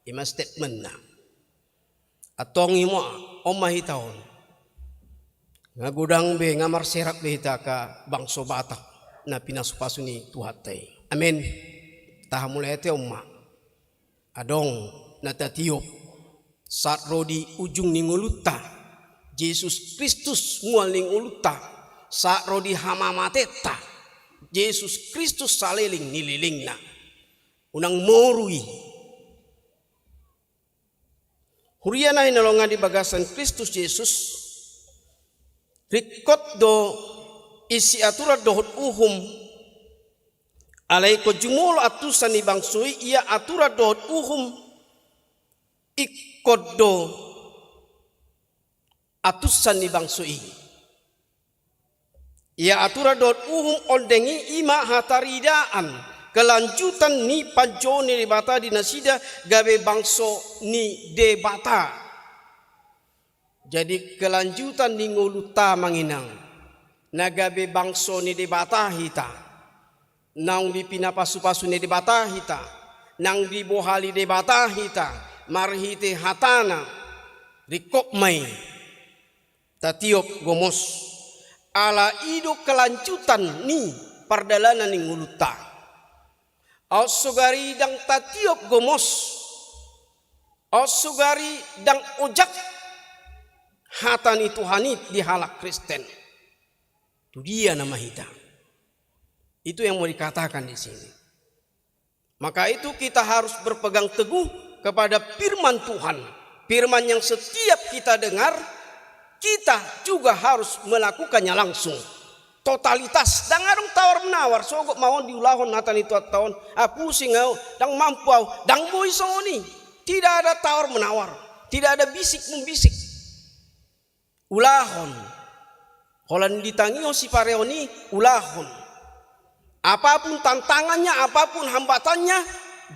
Ima statement na. Atong imo omahitaon. Ngagudang be ngamar serak be hita ka bangso Batak na pinasupaso ni Tuhatay. Amen. Tahamulay ete umma. Adong natatiop saat rodi ujung ning uluta. Yesus Kristus mual ning uluta. Saat rodi hamamateta. Yesus Kristus saliling nililingna. Unang morui. Huriana hinalongan di bagasan Kristus Yesus. Rikot do isi aturan dohot alai ko jumul atusan ni bangsui ia aturan dohot ikot do atusan ni bangsui Ia atura dot ondengi ima hataridaan kelanjutan ni panjo ni debata di nasida gabe bangso ni debata. Jadi kelanjutan ni nguluta manginang nagabe bangso ni debata hita. Nang di pinapasu-pasu ni debata hita. Nang di bohali debata hita. Marhite hatana rikok mai tatiop gomos. Ala ido kelanjutan ni pardalanan ni nguluta. Ausugari dang tatiop gomos. Ausugari dang ojak hatani Tuhanit di halak Kristen. Itu dia nama kita. Itu yang mau dikatakan di sini. Maka itu kita harus berpegang teguh kepada firman Tuhan. Firman yang setiap kita dengar, kita juga harus melakukannya langsung. Totalitas, dang adong tawar menawar, sogok mawon diulahon natan itu tahun, pusing au, dang mampu au, dang boy songoni. Tidak ada tawar menawar, tidak ada bisik membisik. Ulahon, holan ditangio si pareoni, ulahon. Apapun tantangannya, apapun hambatannya,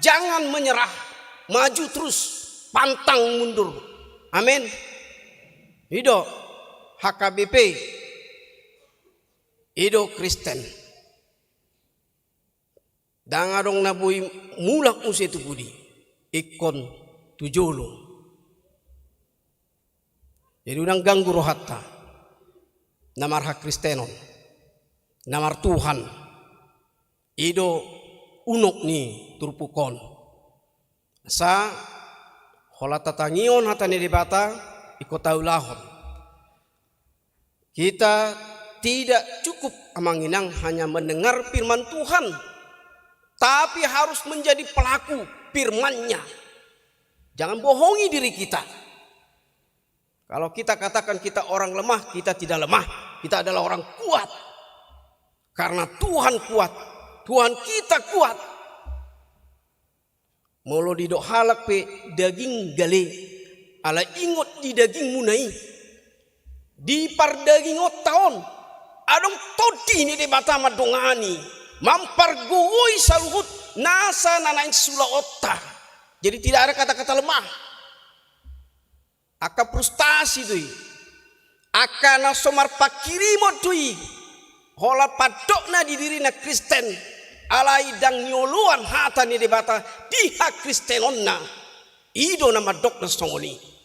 jangan menyerah, maju terus, pantang mundur. Amin. Hidup HKBP, hidup Kristen. Dan adong nabui mulak use tu budi, ikon tujulu. Jadi udang ganggu rohatta, namar hak Kristenon, namar Tuhan, hidup unok ni turpukon. Sa hola tatangion hatani debata. Ikotaulahon. Kita tidak cukup amanginang hanya mendengar firman Tuhan, tapi harus menjadi pelaku firman-Nya. Jangan bohongi diri kita. Kalau kita katakan kita orang lemah, kita tidak lemah. Kita adalah orang kuat. Karena Tuhan kuat. Tuhan kita kuat. Molo didok halak pe daging gale. Ala ingot di daging munai. Di par daging otaon. Adong todi ni debata madongani. Mampar gowoi saluhut. Nasa nanain sula otta. Jadi tidak ada kata-kata lemah. Aka frustasi tui. Aka nasomar pakirimo tui. Hola padokna di diri na Kristen. Ala idang nyoluan hata ni debata. Diha Kristenonna. Ido nama dok na songoni.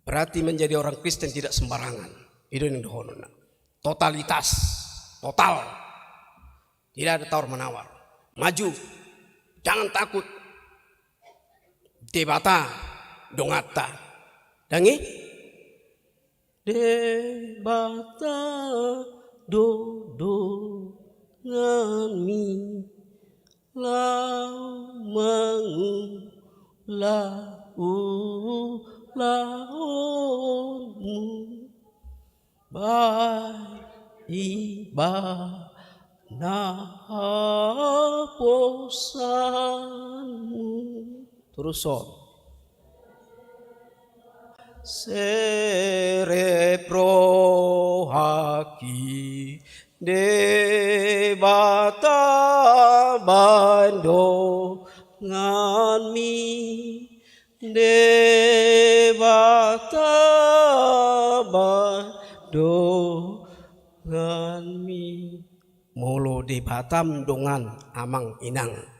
Berarti menjadi orang Kristen tidak sembarangan. Itu yang dohonona. Totalitas, total. Tidak ada tawar menawar. Maju, jangan takut. Debata, dongata. Dangi? Debata, ngami, lau mangu, laonmu posanmu. Terus son. Cerebro haki debata bando ngami debata bando ngami molo debatam dongan amang inang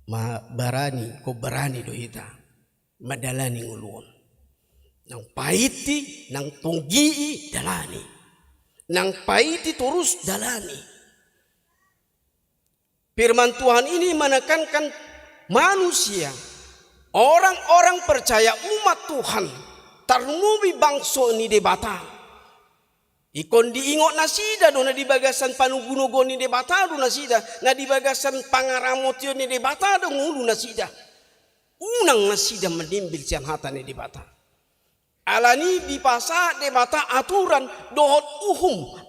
ma barani ko barani do ita madalani nguluon nang paiti nang tunggii dalani nang paiti terus dalani. Firman Tuhan ini menekankan manusia, orang-orang percaya umat Tuhan tarngubi bangso ni debata. Ikon diingot nasida do na di bagasan panugunugo ni debata do nasida na di bagasan pangaramotyo ni debata do ngulu nasida. Unang nasida menimbil siang hata ni debata. Alani di pasa debata aturan dohot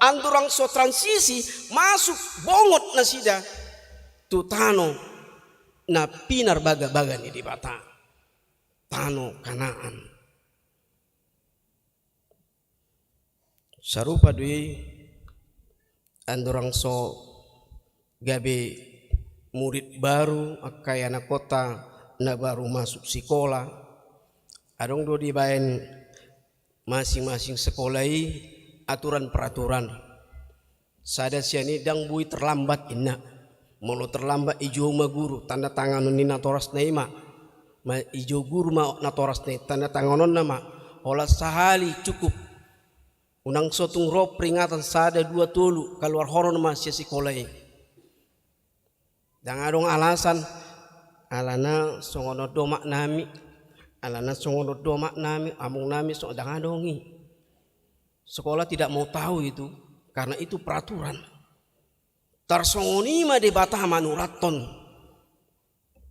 andurang so transisi masuk bongot nasida. Tutano na pinar baga-baga ni debata. Tano Kanaan. Sarupa dui andorang so gabe murid baru akai anak kota na baru masuk sekolah. Adong do dibaen masing-masing sekolah aturan peraturan. Sada siani dang bui terlambat inna. Molo terlambat ijo ma guru tanda tangan ni natoras neima. Ma ijo guru ma natoras ne tanda tanganon nama. Olah sahali cukup. Unang sotung roh peringatan sada 2 tolu keluar horon masih sekolah ini. Dan adong alasan alana songono domak nami, alana songono domak nami, amung nami so dang adongi. Sekolah tidak mau tahu itu karena itu peraturan. Tarsongoni ma debata manuraton.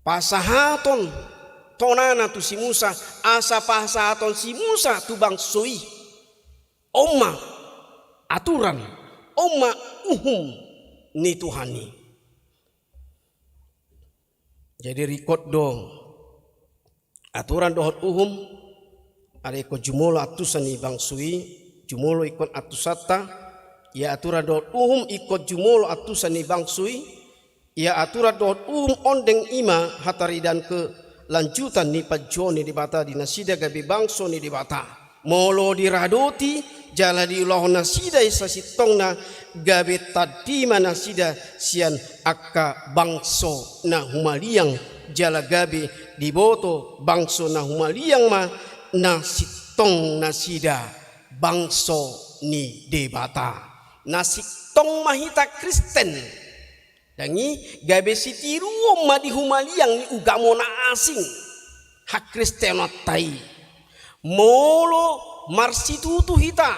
Pasahaton tonana tu si Musa asa pasahaton si Musa tu bang soi. Oma aturan, oma ni Tuhani. Jadi record dong aturan dohot ada ikut jumolo atusan ni bang sui, jumolo ikut atusata, ya aturan dohot ikut jumolo atusan ni bang sui, ya aturan dohot ondeng ima hatari dan ke lanjutan ni pajoni di bata di nasida gabi bangso ni di bata. Molo diradoti jala di ulah nasida isa sitongna gabe tadima nasida sian akka bangso na humaliang jala gabe diboto bangso na humaliang ma na sitong nasida bangso ni debata na sitong mahita Kristen dangi gabe sitiruo ma di humaliang ni ugamo na asing hak Kristen tai molo marsitutu hita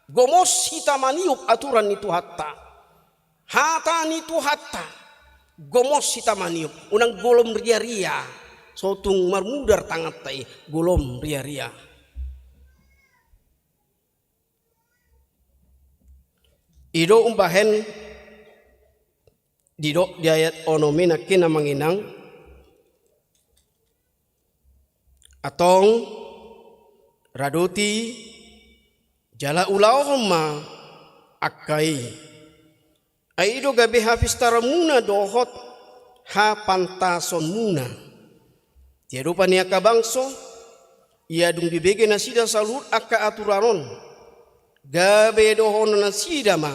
gomos hita maniup aturan itu hata nitu hatta gomos hita maniup unang golom ria-ria sotung marmudar tangat tai golom ria-ria ido umbahen didok di ayat onomina kina manginang atong radoti jala ulahumma akai aido gabe hafiz taramuna dohot ha pantason muna tiado pania kabangso ia dung dibege nasida salut akka aturaron gabe dohon nasida ma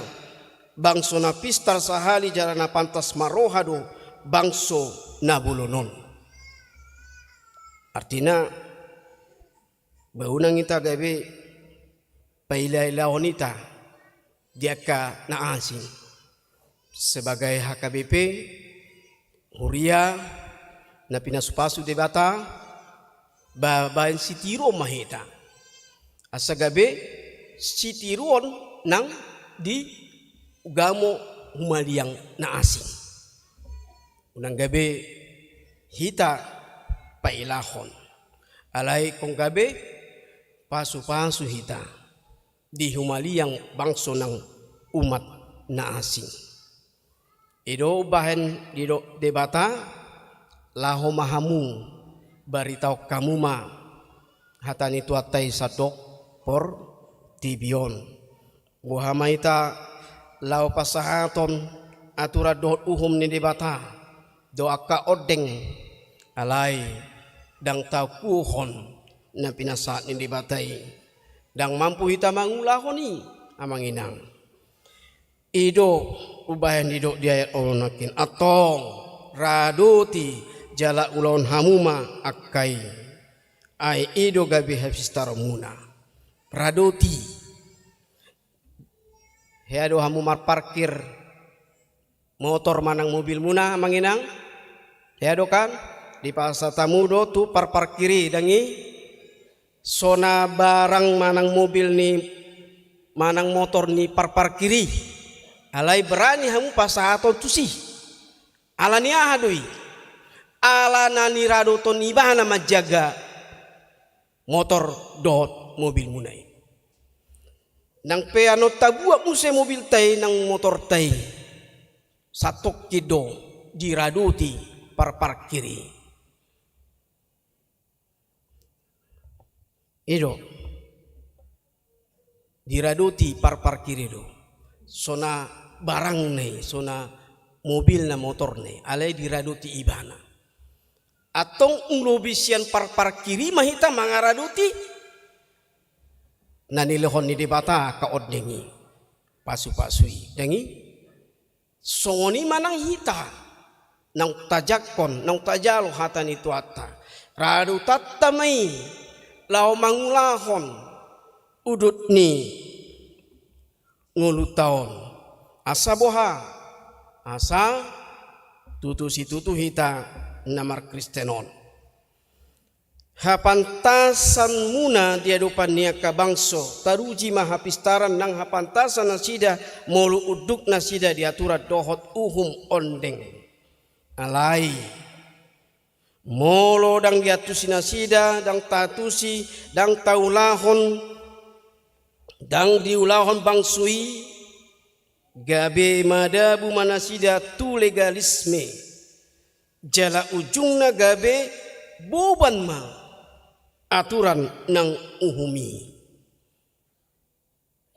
bangso na pistar sahali jalana pantas marohado bangso na bulonon artinya baunang ita gabe pailai-laon ita dia ka na asing sebagai HKBP Huria na pinasupasu debata babain sitiro mahita asa gabe sitiron nang di ugamo humaliang na asing unang gabe hita pailahon alai kong gabe pasu-pasu hita di humaliang bangso ng umat na asing. Ido bahen di debata laho mahamu baritaw kamuma hatani tuatay sadok por tibion. Buhamaita lao pasahaton atura dohot ni debata doa ka odeng alay dang tau kuhon na pinasaat ni debatay dang mampu hita mangulahon ni amang inang ido ubahan ido di ayat olonakin atong radoti jala ulon hamuma akai ai ido gabi hafiz taramuna radoti heado hamumar parkir motor manang mobil muna amang inang heado kan di pasar tamudo tu parkiri dangi sona barang manang mobil ni manang motor ni parkiri alai berani hamu pasahaton tusi alani ahadui ala nani rado ton ibana majaga motor dot mobil munai nang peano tabua muse mobil tai nang motor tai satok kido diradoti parkiri Ido diraduti parkirido sona barang ne sona mobil na motor ne alai diraduti ibana atong unglobisian parkiri mahita mangaraduti nanilehon ni debata kaod dengi pasu-pasui dengi songoni manang hita nang tajakon nang tajalo hatan itu atta radu tatamai lau mangulahon udut ni ngulu taon asa boha asa tutu si tutu hita namar Kristenon hapantasan muna dia dupan nia kabangso taruji mahapistaran nang hapantasan nasida molu uduk nasida diaturat dohot uhum ondeng alai molo dang diatusi nasida dang tatusi dang taulahon dang diulahon bangsui gabe madabu manasida tu legalisme jala ujungna gabe boban ma aturan nang uhumi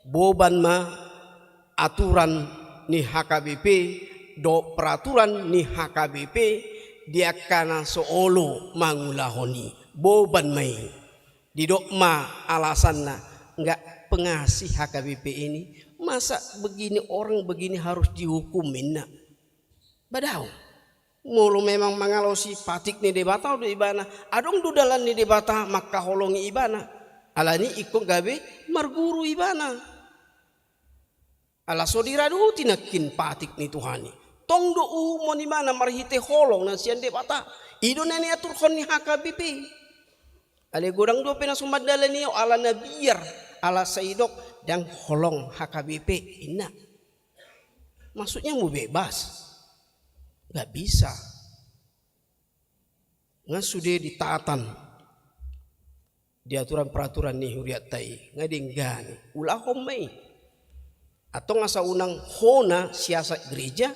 boban ma aturan ni HKBP do peraturan ni HKBP dia kana soolo mangulahoni boban mai didok ma alasanna enggak pengasih HKBP ini masa begini orang begini harus dihukumin nak badau mulu memang mangalosi patik ni debata do ibana adong dudalan ni debata maka holongi ibana alani ikut gabe marguru ibana ala sodira du tinakin patik ni tuhani tong do umon ibana marhite holong na sian debata ido nani atur khoni HKBP ale godang do pena sumadala ni ala nabiyar ala saidok dan holong HKBP ina maksudnya mau bebas nggak bisa nggak sudah ditaatan di aturan peraturan nih huriat tai ngadinggani ulah homai atau ngasa unang hona siasat gereja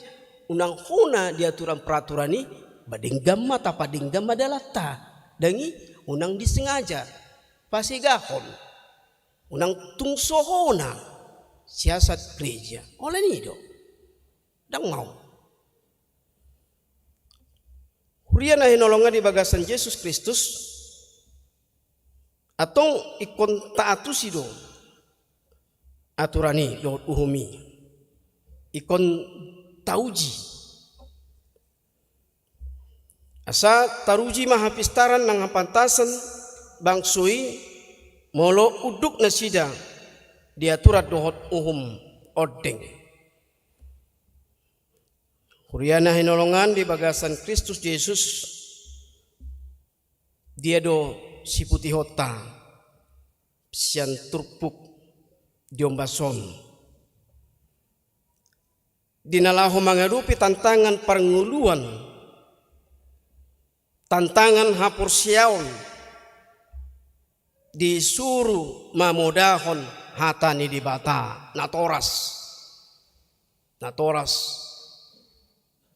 unang hona di aturan peraturan nih badinggam mata padinggam madalata dangi unang disengaja pasigahon unang tungsohona siasat gereja oleh nih do dang mau Huriana hinolongan di bagasan Yesus Kristus atau ikon taatu sido aturani do uhumi ikon tauji asa taruji mahapistaran nang hapantasan bangsui molo uduk nasida diaturat dohot uhum odeng Kuriana hinolongan di bagasan Kristus Yesus dia do si putih hota sian turpuk diombason dinalahu mengadupi tantangan pernguluan tantangan hapur siaun disuruh mamodahon hatani di bata natoras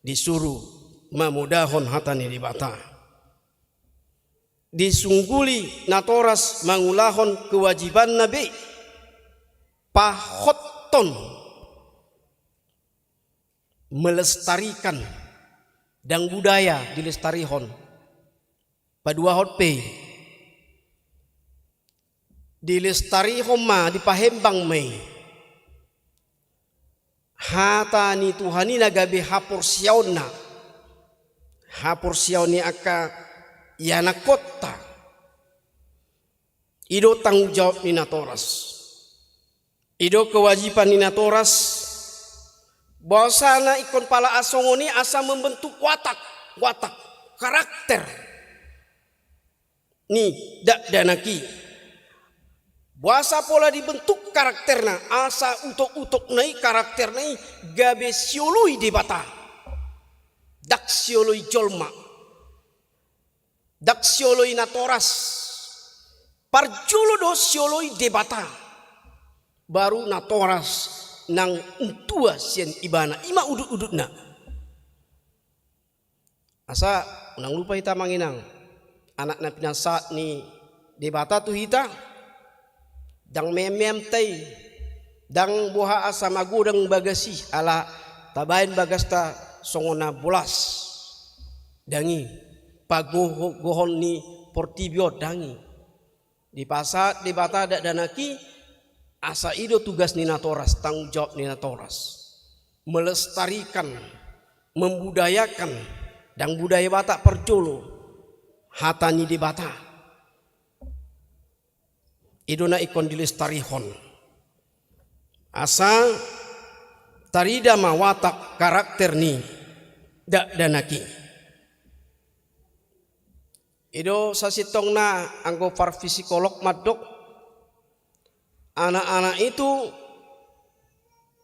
disuruh mamudahon hatani di bata disungguli natoras mangulahon kewajiban nabi pahotton melestarikan dan budaya dilestarihon padua hotpe dilestarihon ma dipahembang mei hatani Tuhani nagabe hapur siauna hapur siauni aka yana kota ido tanggung jawab ni natoras ido kewajiban ni natoras bahwasana ikon pala asongoni asa membentuk watak karakter ni dak danaki Wasa pola dibentuk karakterna asa utok nai karakter nai gabe sioloi debata dak sioloi jolma dak sioloi natoras parjolo do sioloi debata baru natoras nang untua sian ibana ima udut-udutna asa unang lupa hita manginang anak na pinasa ni debata tu hita dang memem tay dang buha asa magudang bagasi ala tabain bagasta songona bolas dangi pagohon ni portibio dangi di pasat di bata dak danaki asa ido tugas ni natoras, tanggung jawab ni natoras melestarikan, membudayakan dan budaya Batak perjolo hatani di Batak idona ikon dilestarihon asa tarida mawatak karakter ni dak danaki ido sasitong na anggo par psikolog madok anak-anak itu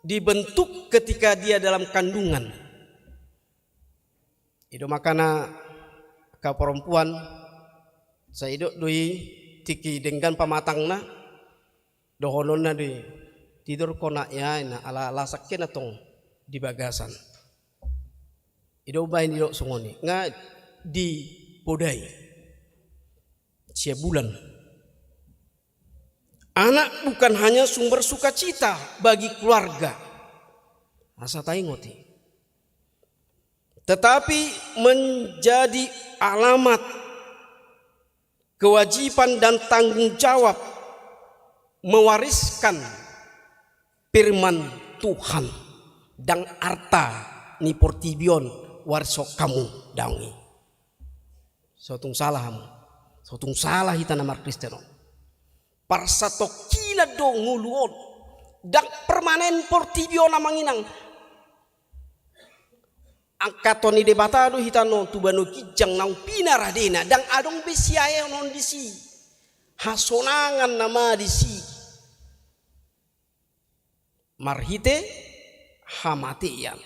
dibentuk ketika dia dalam kandungan ido makana ka perempuan saya ido doi tiki dengan pamatangna dohononna di tidur kona ya na ala sakit atong di bagasan ido bain ido sungoni nga di podai sia bulan anak bukan hanya sumber sukacita bagi keluarga asa taingoti tetapi menjadi alamat kewajiban dan tanggung jawab mewariskan firman Tuhan dan arta ni portibion warso kamu daungi sotung salah hita namar Kristeno parsato kila do nguluon dan permanen portibion namanginang angkatoni debatado hitano tubano kijang nang pinaradena dang adong besiaya non disi hasonangan nama disi marhite hamatian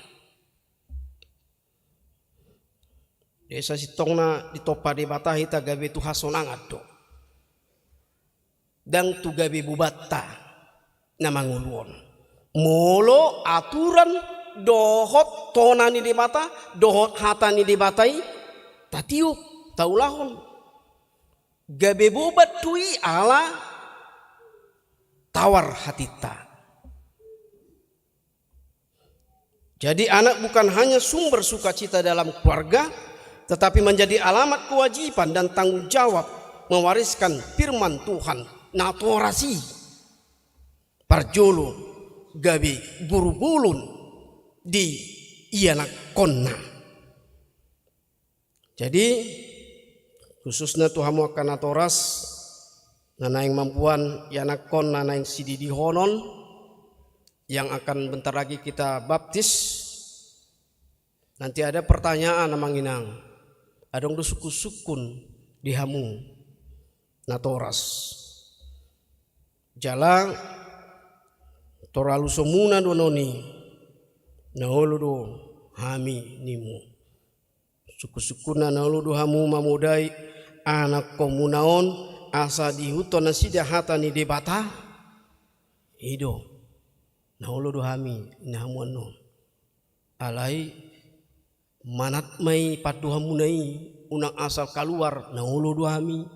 desa sitongna ditopa debata hita gabe tu hasonangat do dang tu gabe bubatta namanguluon molo aturan dohot tonani di mata, dohot hatani di batai, tatiup taulahon. Gabe bobat tui ala tawar hatita. Jadi anak bukan hanya sumber sukacita dalam keluarga, tetapi menjadi alamat kewajiban dan tanggung jawab mewariskan firman Tuhan. Natorasi parjolo gabe guru bulun di ianak konna. Jadi khususnya Tuhan akan natoras nana yang mampuan ianak kon nana yang sidi di honon yang akan bentar lagi kita baptis. Nanti ada pertanyaan namanginang adong do suku-sukun di hamu natoras jalang toralu somuna dononi naolo do hami nimu suku-sukuna naolo do hamu mamudai anak komunaon asa dihuto nasida hata ni debata ido naolo do hami nahamuan no alai manat mai padu hamunai unang asal keluar naolo do hami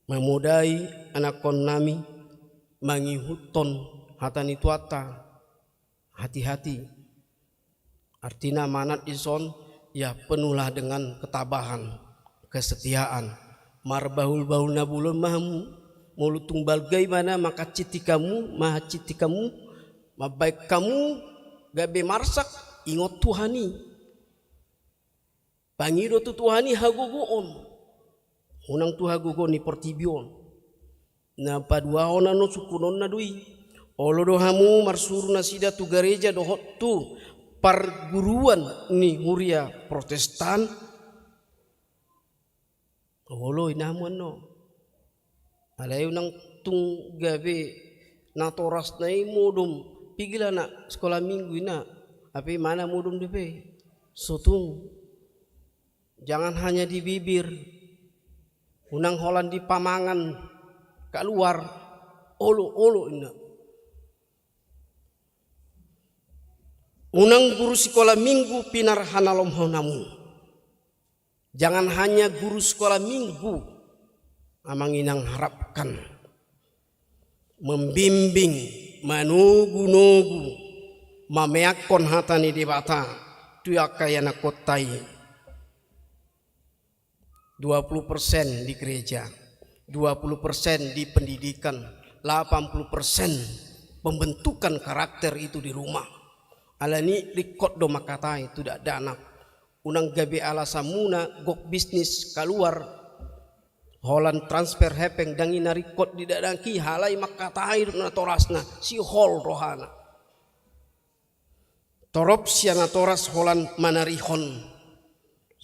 mamudai anak kon nami mangihuton hata ni tuata hati-hati artinya manat ison ya penuhlah dengan ketabahan kesetiaan marbahul-bahul nabulun mahamu mulutung balgai mana maka citi kamu maha citi kamu mabaik kamu gabe marsak ingot Tuhani pangido tu Tuhani haguguon unang tu hagugon ni portibion na paduaon ano sukunon na dui olodo hamu marsuru nasida tu gereja dohot tu perguruan ni huria Protestan olo inamuan no alayu nang tung gabe natoras na modum pigila na sekolah minggu ina tapi mana modum depe sotung jangan hanya di bibir unang holan di pamangan keluar olo ina unang guru sekolah minggu pinar hanalom honamu. Jangan hanya guru sekolah minggu amang inang harapkan membimbing, manugu-nugu mameakon hatani debata tuyakayana kotai 20% di gereja, 20% di pendidikan, 80% pembentukan karakter itu di rumah. Alani rikot do makatai tidak dana. Unang gabi ala samuna gok bisnis keluar Holland transfer hepeng dangi narikot di dadangki halai makatai na torasna si hol rohana. Torop siana toras Holland manarihon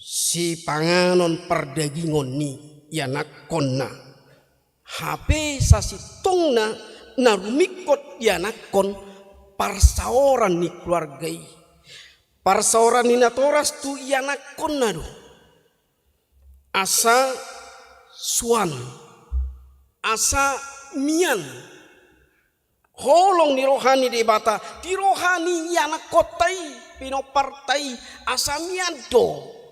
si panganon perdagingon ni yanak konna HP sasi tongna narumikot yanak kon parsaoran ni keluargai parsaoran ni natoras tu yanak konna do asa suan asa mian holong ni rohani debata di rohani yanak kotai pino partai asa mian do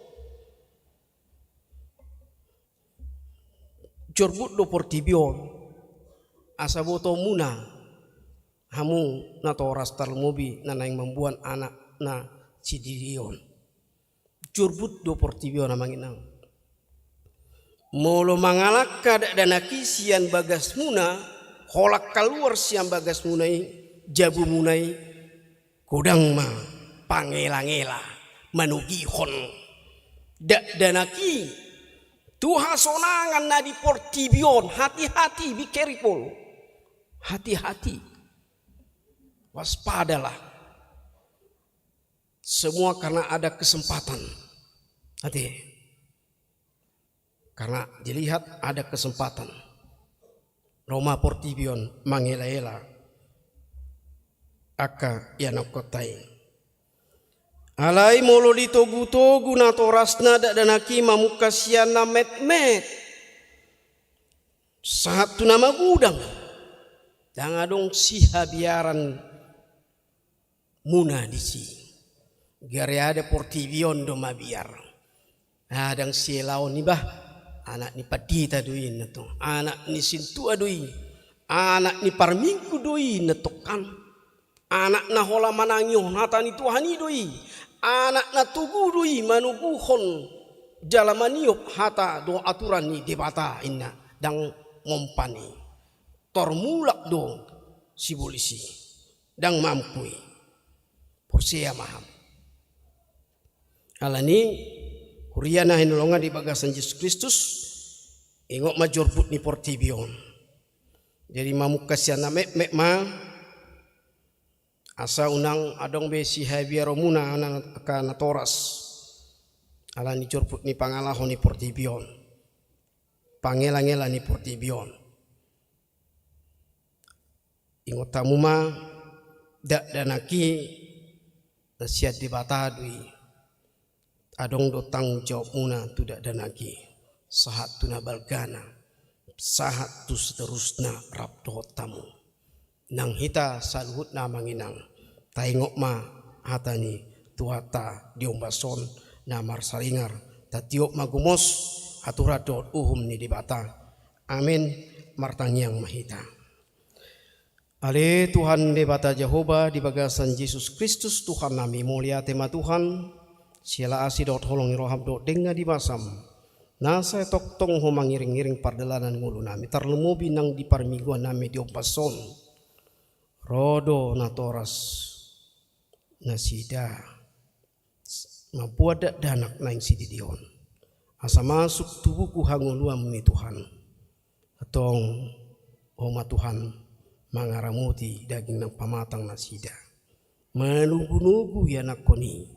jorbut do portibion asa boto muna hamu na toras tarmobi na naing membuat anak na cidion jorbut do portibion namanginang molo mangalak kada danaki sian bagas muna holak keluar sian bagas munai jabu munai kudang ma pangela-ngela manugihon dak danaki Tuha sonangan na di portibion, hati-hati, be careful, hati-hati, waspadalah. Semua karena ada kesempatan, hati, karena dilihat ada kesempatan. Roma portibion mangela-ela, aka yanakotai. Alai molo ditogu-togu na torasna danaki mamukasiana met-met. Saat tu nama gudang. Jangan dong siha biaran muna di si. Gare ada portivion do mabiar. Adang sielaw ni bah. Anak ni padita doin na to. Anak ni sintua doin. Anak ni parmingku doin na tokan. Anak na hola manangyo natani Tuhani doi. Anak na tugurui manuguhon jalamaniop hata do aturan ni debata inna dang ngompani tormulak do si polisi dang mampui porsia maham alani kuriana hinolonga di bagasan Yesus Kristus ingok majorbut ni portibion jadi mamukasiana mek ma asa unang adong besi habiaro muna kana toras ala ni jorput ni pangalaho ni portibion pangela-ngela ni portibion ingotamu ma dak danaki nasihat dibatadui adong do tanggung jawab muna tu dak danaki sahat tu na balgana sahat tu seterusna rap do tamu nang hita saluhut na manginang taingok ma hatani tuata diombason na marsaringar tatiok magumos aturadot uhum ni dibata amin martangyang mahita ale Tuhan debata Jehovah di bagasan Yesus Kristus Tuhan nami mulia tema Tuhan sila asidot holong rohab dot denga di basam nasa tok tong homangiring-iring pardelanan ngulu nami tarlemobi nang di parmiguan nami diombason rodo natoras nasida mabuada danak naing sididion asa masuk tubuhku hanguluam ni Tuhan atong oma Tuhan mangaramuti daging ng pamatang nasida manugu-nugu yanak koni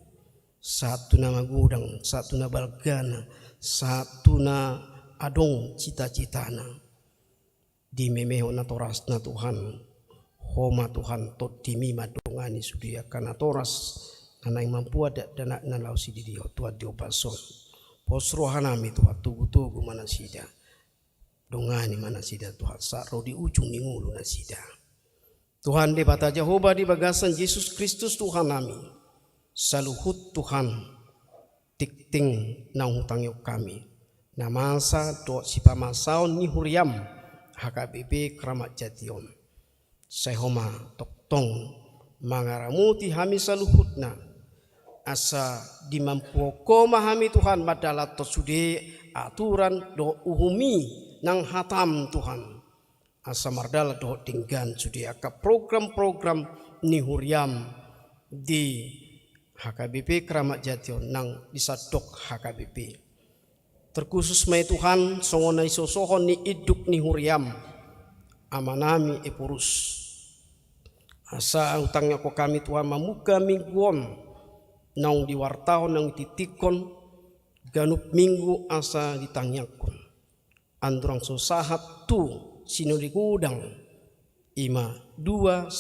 satu na magudang satu na balgana satu na adong cita-citana di memeho na toras na Tuhan homa Tuhan tot timi madongani sudia kana toras nanay mampu ada dana nalau si didio tuat diobason posrohanami tuat tugu-tugu manasida dongani manasida Tuhan saro di ujung ni ngulu nasida Tuhan di bata Jehovah di bagasan Yesus Kristus Tuhan nami saluhut Tuhan tikting nang hutang yok kami namasa do si pamasaon ni huriam HKBP Kramat Jation Sehoma toktong mangaramuti hami saluhutna asa dimampuoko mahami Tuhan madalat tosude aturan do uhumi nang hatam Tuhan asa mardala do tinggan sude aka program-program ni huriam di HKBP Keramat Jation nang disadok HKBP terkhusus mai Tuhan songonai sosohon ni iduk ni huriam amanami epurus asa utangnya ko kami Tuhan mamuka mingguon naung diwartahon nang titikon ganup minggu asa ditangyakon andurang sosahat tu sinuli gudang ima 2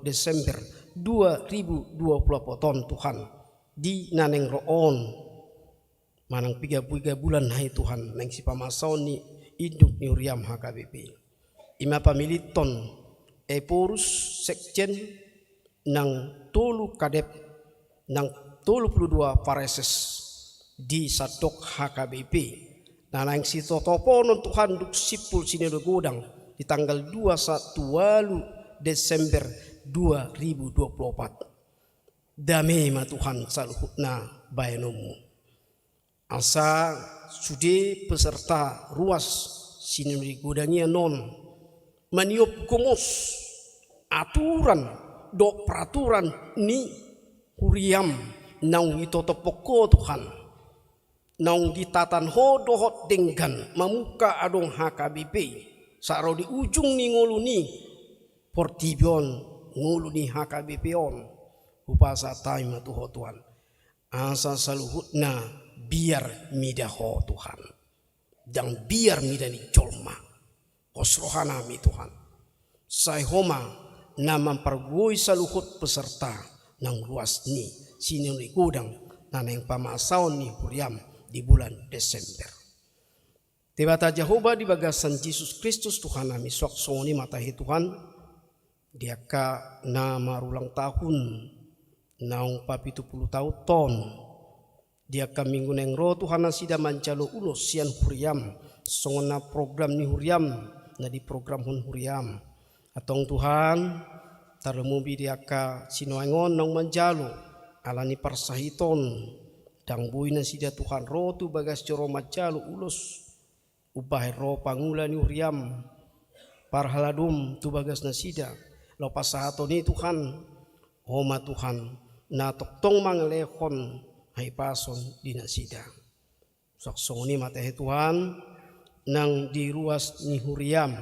Desember 2020 poton Tuhan di naneng roon manang 3 bulan hai Tuhan nang si pamasaon ni iduk ni uriam HKBP ima pamiliton Epurus sekjen nang tolu kadep nang 22 pareses di sadok HKBP nah nang si totoponon Tuhan duk sipul sinedo godang di tanggal 21 Desember 2024 dame ma Tuhan saluhutna bayanomu asa sude peserta ruas sinedo godangnya non maniop gomos aturan do peraturan ni huriam naung itotopoko Tuhan naung ditatan hodohot denggan mamuka adong HKBP saro di ujung ni ngulu ni portibion ngulu ni HKBP on upasa taima tuho Tuhan asa saluhutna biar midaho Tuhan dan biar midani jolma osrohana mi Tuhan sai homa na mempergui saluhut peserta nang luas ni sinuli gudang naneng pamasaon ni huriam di bulan Desember tebata Jehovah di bagasan Yesus Kristus Tuhan nami sok songoni matahi Tuhan diaka na marulang tahun naung 70 tahun diaka minggu neng ro Tuhan nasida mancalo ulos sian huriam songona program ni huriam na di program hun huriam atong Tuhan tarumubi diaka sinoangon nang manjalo alani parsahiton dang buy na sida Tuhan rotu bagas coro majalo ulos ubah ro pangula ni huriam parhaladum tu bagas na sida lo pasahato ni Tuhan homa Tuhan na toktong manglehon hay pason di nasida saksong ni matahe Tuhan nang di ruas ni huriam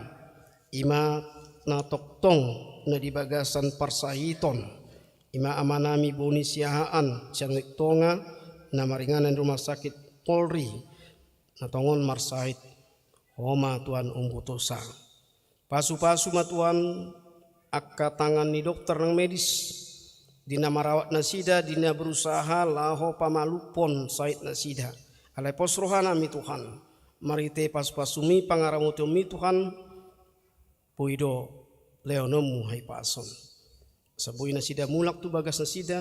ima na toktong na di bagasan parsahiton ima amanami bonisiahaan siyang iktonga na maringanan rumah sakit Polri na tongon marsahit homa Tuhan umbutosa pasu-pasu ma Tuhan akka tangan ni dokter ng medis dina marawat na sida dina berusaha laho pamalupon sait na sida alay posrohana mi Tuhan marite pas-pasumi pangaramuto mi Tuhan puido leonomu hay pason sabuy na sida mulak tu bagas na sida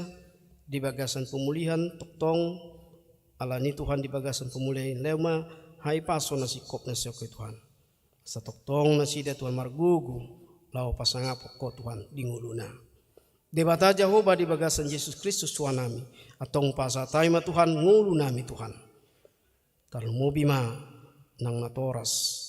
di bagasan pemulihan toktong alani Tuhan di bagasan pemulihan leoma hay pason na sikop na siya kay Tuhan sa toktong na sida Tuhan margugu lao pasangapok ko Tuhan di nguluna debata Jehovah di bagasan Yesus Kristus Tuhan nami atong pasatay ma Tuhan ngulu nami Tuhan talmobi ma nang natoras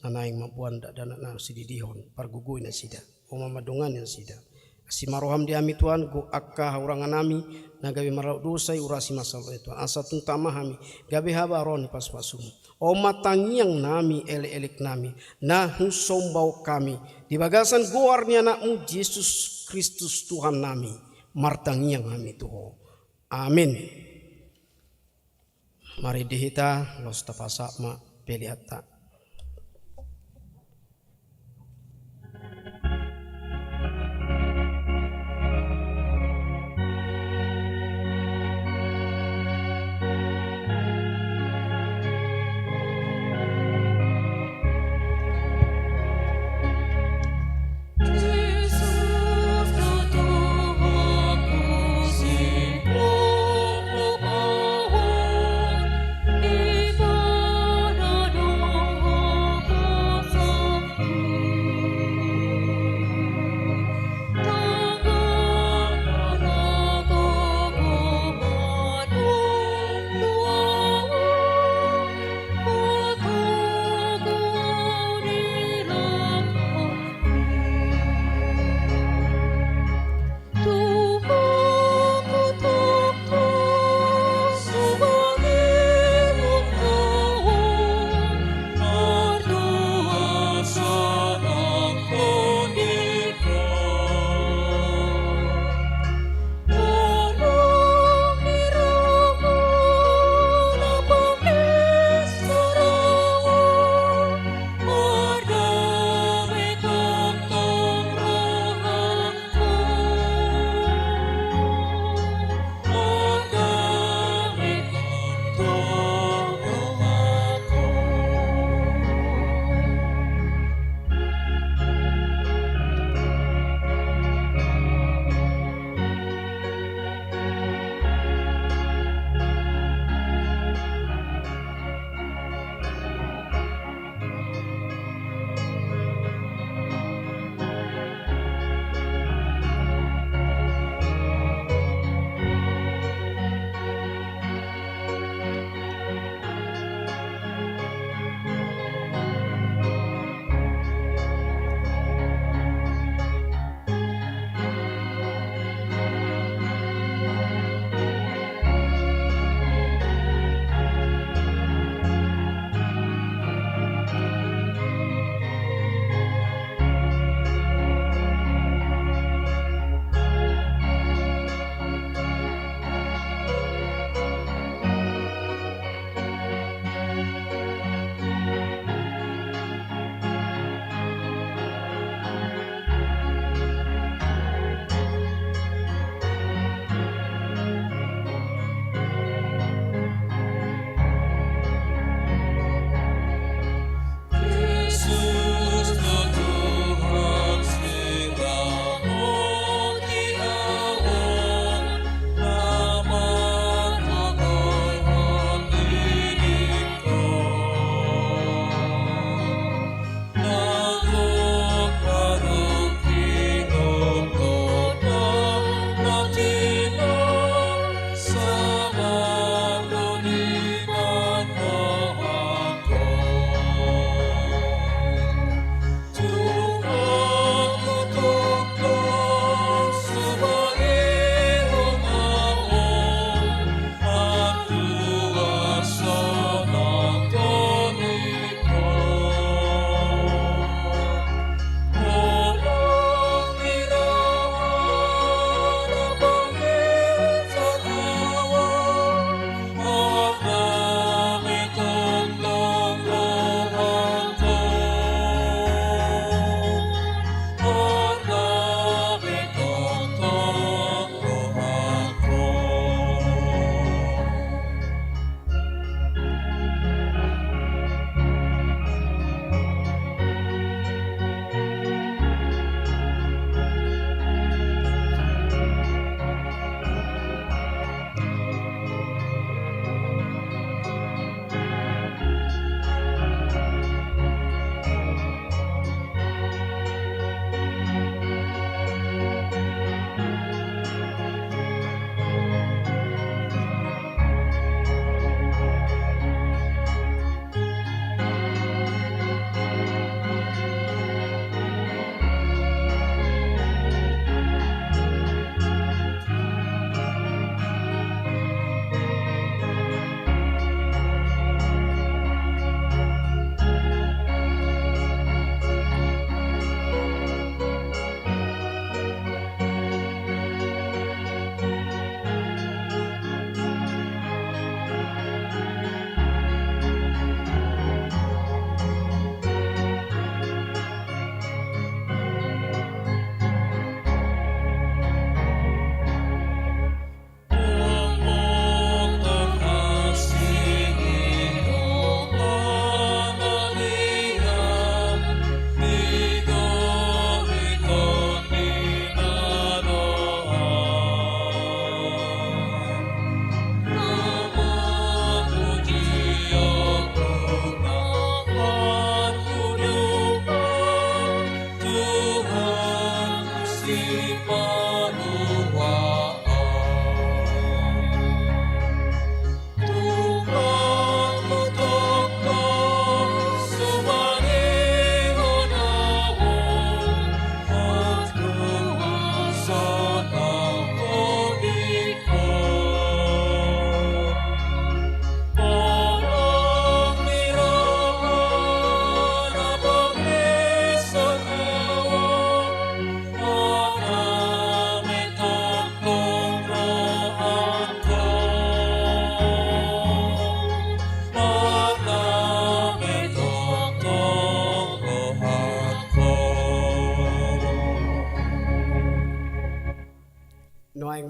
nanaing mabuanda dan na sididihon pargugoy na sida o mamadungan na sida si maroham di ami Tuhan go akka haurangan nami nagabi marau dosay urasi masalah Tuhan asa tung tamahami gabi habaron pas-pasum o matangyang nami ele-elek nami na husombau kami di bagasan goarnya nakmu Yesus Kristus Tuhan nami martangyang kami tuho amin mari dihita los tapasak ma pelihata Ibadah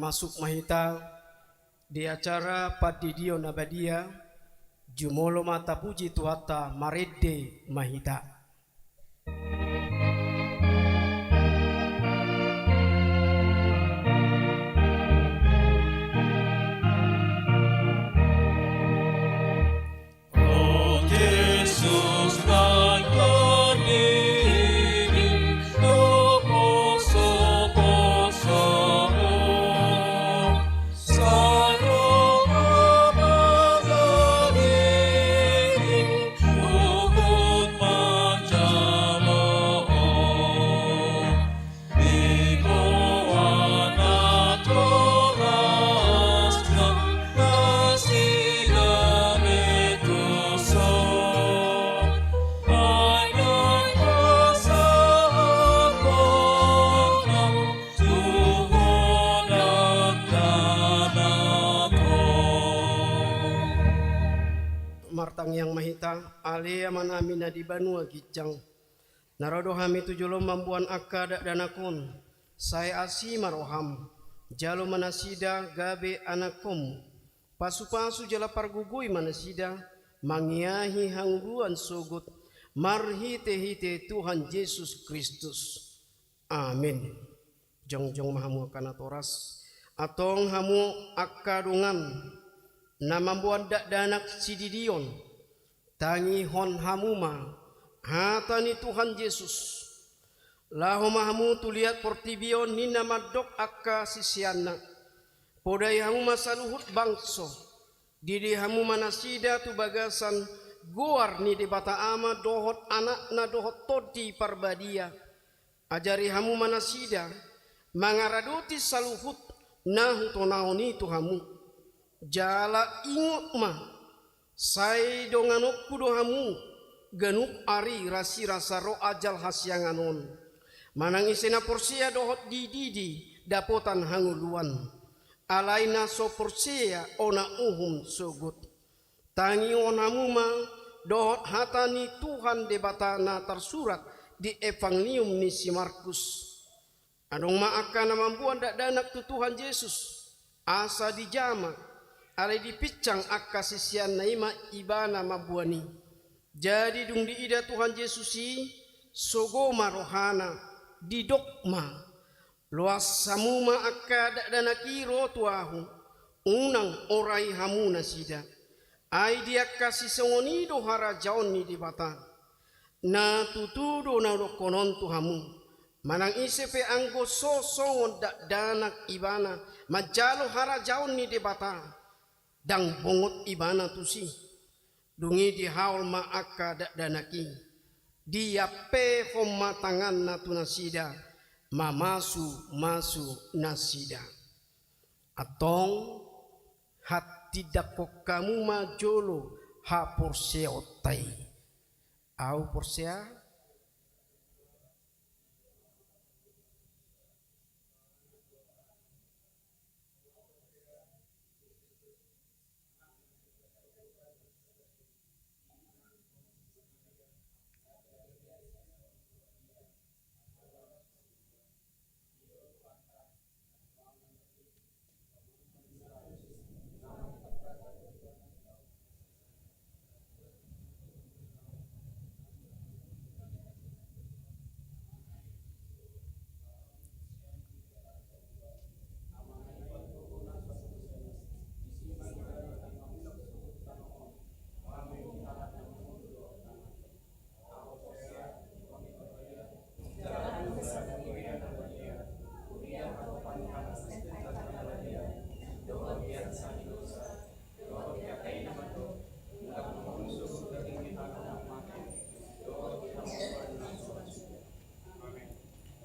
masuk mahita di acara padidio nabadia jumolo mata puji tuata marede mahita. Martang yang mahita alea manamina di banua gicang narodo hami tujulo mambuan akka danakon saya asi maroham jalo manasida gabe anakom pasu-pasu jala pargugui manasida mangiahi hangguan sogot marhite-hite Tuhan Yesus Kristus. Amin. Jong-jong mahamu kanatoras atong hamu akadungan na mambuan danak sididion tangi hon hamuma hatani Tuhan Yesus laho mahamu tuliat portibion ni namadok akka sisiana podai hamu masaluhut bangso didi hamu manasida tu bagasan guar ni di bata ama dohot anak na dohot todi parbadia ajari hamu manasida mangaradoti saluhut nahu tonaoni tu hamu jala ingot ma sai donganok kudo hamu ganuk ari rasi rasa ro ajal hasyanganon manang isena porsia dohot dididi dapotan hanguluan alaina so porsia ona uhum sogut tangi onamu ma dohot hatani Tuhan debatana tersurat di Evangelium ni si Markus adong ma akan mambuan danak tu Tuhan Yesus asa di jama ale dipicang akka sisian naima ibana mabuani jadi dung diida Tuhan Yesusi sogoma rohana didokma luas samuma akka danakiro tuahu unang orai hamuna sida ai dia kasih sengonido harajaon ni di bata na tutudo na konon tuhamu manang isepe anggo sosongon danak ibana majalo harajaon ni di bata dang bongot ibana tusi dungi di haul ma akka danaki dia pe homa tangan natu nasida mamasu nasida atong hati dapok kamu majolo ha porseotai au porsea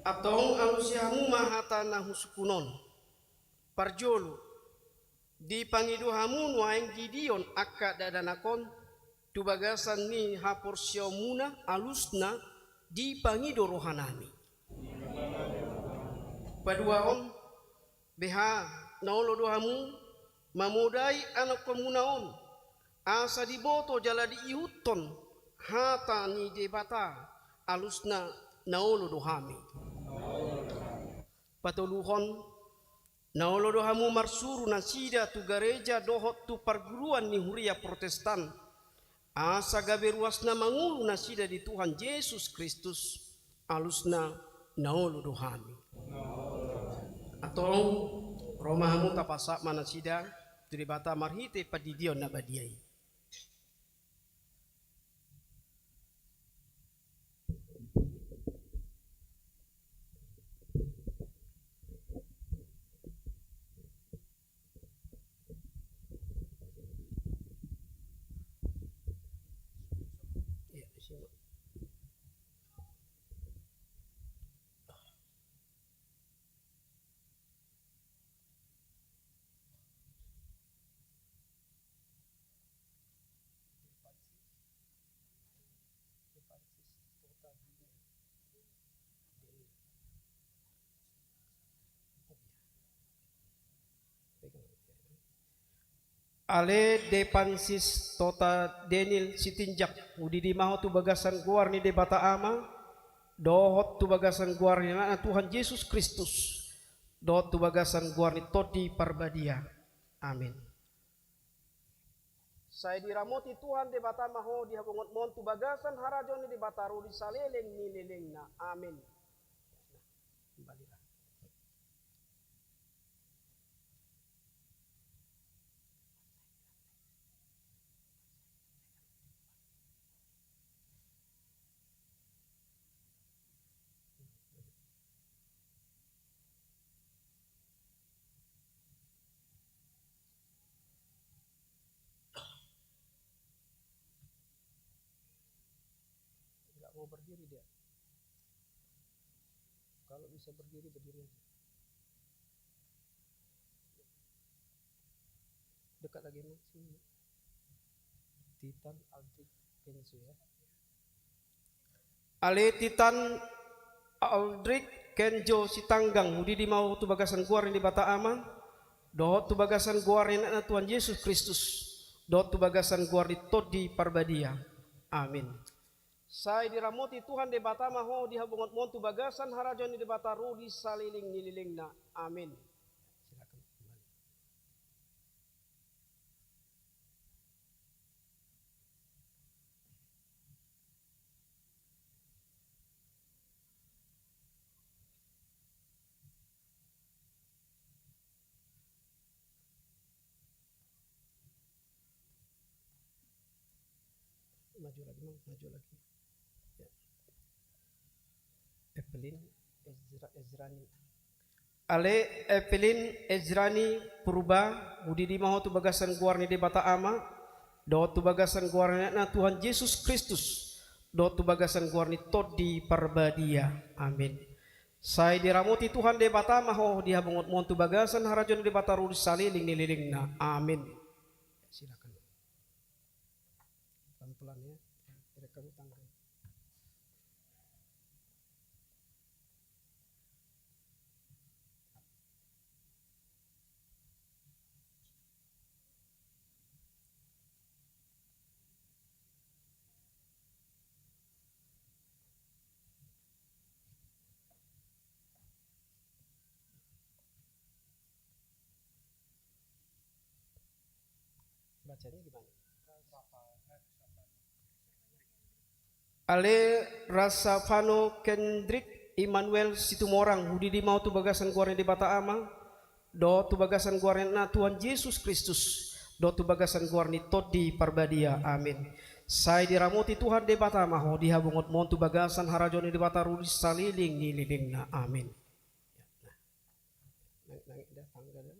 atong alusiamu mahata nahusukunon parjolo di pangiduhamu nuaing Gideon akka dadanakon tubagasan ni haporsiomuna alusna di pangido rohanami paduaon beha naolo dohamu mamudai anak komunaon asa diboto jala diihuton hata ni debata alusna naolo dohami patuluhon Naolo dohamu marsuru nasida tu gereja dohot tu perguruan ni huria Protestan. Asa gabe ruasna mangulu nasida di Tuhan Yesus Kristus. Alusna naolo dohami. Atau romahamu tapasak manasida tu dibata marhite padidion nabadiai. Ale depansis tota denil sitinjak udi di maho tu bagasan guar ni de bata ama dohot tu bagasan guar ni na Tuhan Yesus Kristus dohot tu bagasan guar ni todi parbadia. Amin. Saya diramoti Tuhan de bata maho di habongot mon tu bagasan harajon ni de bata ru di saleleng ni leleng na. Amin. Kembalilah. Mau berdiri dia. Kalau bisa berdiri berdiri aja. Dekat lagi nih sini. Titan Aldrich Kenzo ya. Ale Titan Aldrich Kenzo si tanggang hudi di mau tu bagasan guar di bata ama. Dohot tu bagasan guar na Tuhan Yesus Kristus. Dohot tu bagasan guar di todi parbadia. Amin. Saya diramoti Tuhan de bata maho di habongot mon tu bagasan harajon di bata rudi saliling nililing na. Amin. Silakan kembali. Maju lagi, maju lagi. Evelyn Ezrani. Ale Evelyn Ezrani Purba udi di maho tu bagasan guar ni de bata ama do tu bagasan guar na Tuhan Yesus Kristus do tu bagasan guar ni todi parbadia. Amin. Saya diramoti Tuhan de bata maho di habongot mon tu bagasan harajon de bata rudi saliling nililing na. Amin. Silakan. Pelan-pelan ya. Rekam tangga. Bacanya gimana? Ale Rasafano Kendrick Immanuel Situmorang hudi di mau tu bagasan guarnya di bata ama do tu bagasan guarnya na Tuhan Yesus Kristus do tu bagasan guarnya todi parbadia. Amin. Saya diramoti Tuhan de bata maho di habongot mon tu bagasan harajon di bata rudi saliling ni liling na. Amin. Naik dah tangga dah.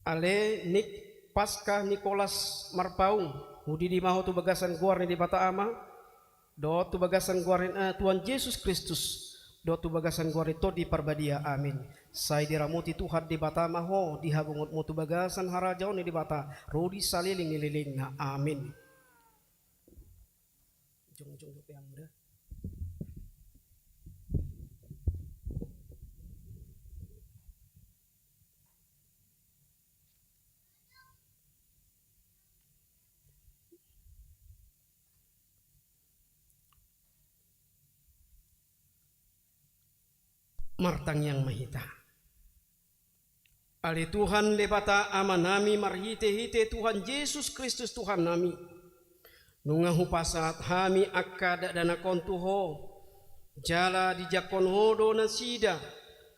Ale Nik Pasca Nicholas Marpaung hudi di maho tu bagasan guar ni di bata ama do tu bagasan guar Tuhan Yesus Kristus do tu bagasan guar itu di parbadia. Amin. Saya diramuti Tuhan di bata maho di habongot mo tu bagasan harajau ni di bata rodi saliling nililing na. Amin. jong yang muda. Martang yang mahita. Ale Tuhan lebata amanami marhite-hite Tuhan Yesus Kristus Tuhan nami. Nungahu pasat hami akkada dana kontuho. Jala di jakon hodo na sida.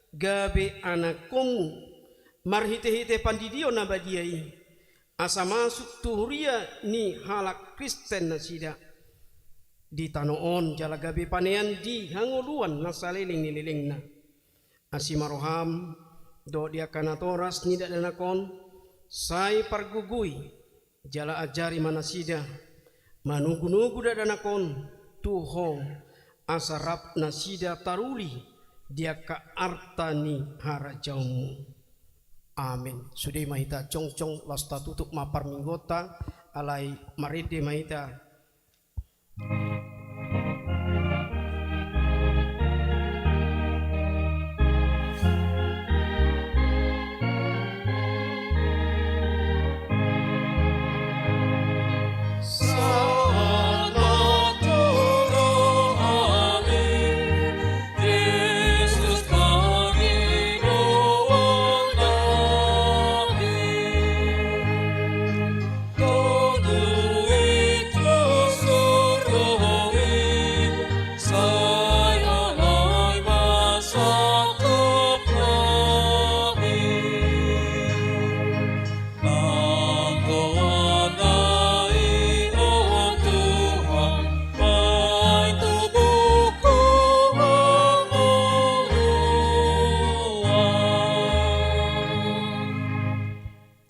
Gabe anakomu. Marhite-hite pandidio na badiai. Asa masuk tuhuria ni halak Kristen na sida. Di tanoon jala gabe panean di hanguluan na saliling nililing na. Asimaroham do dia kanatoras nida danakon sai pargugui jala ajari manasida manugu-nugu da danakon tuho asarap nasida taruli dia ka artani harajaumu. Amin. Sudai mahita cong-cong lasta tutup mapar minggota alai maride mahita.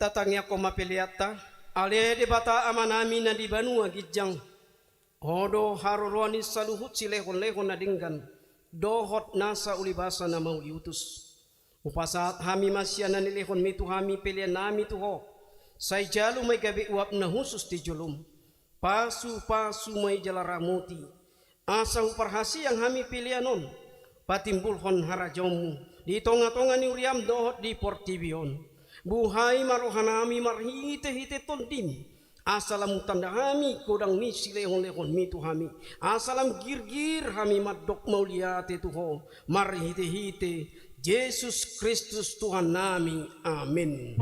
Tatangnya koma peliata ale debata amanami na di banua gijang hodo harorwani saluhut silehon-lehon na dinggan dohot nasa ulibasa na mau diutus upasat hami masya na nilehon mitu hami pelian nami tuho say jalu may gabi uap na husus ti julum pasu may jalaramuti asa uparhasi ang hami pilianon patimbulhon harajomu di tonga-tonga ni uriam dohot di portibion. Buhay marohanami marhite-hite tondim. Asalam tanda hami kodang ni silehon-lehon mitu hami. Asalam gir-gir hami madok mauliate tuho. Marhite-hite Yesus Kristus Tuhan nami. Amin.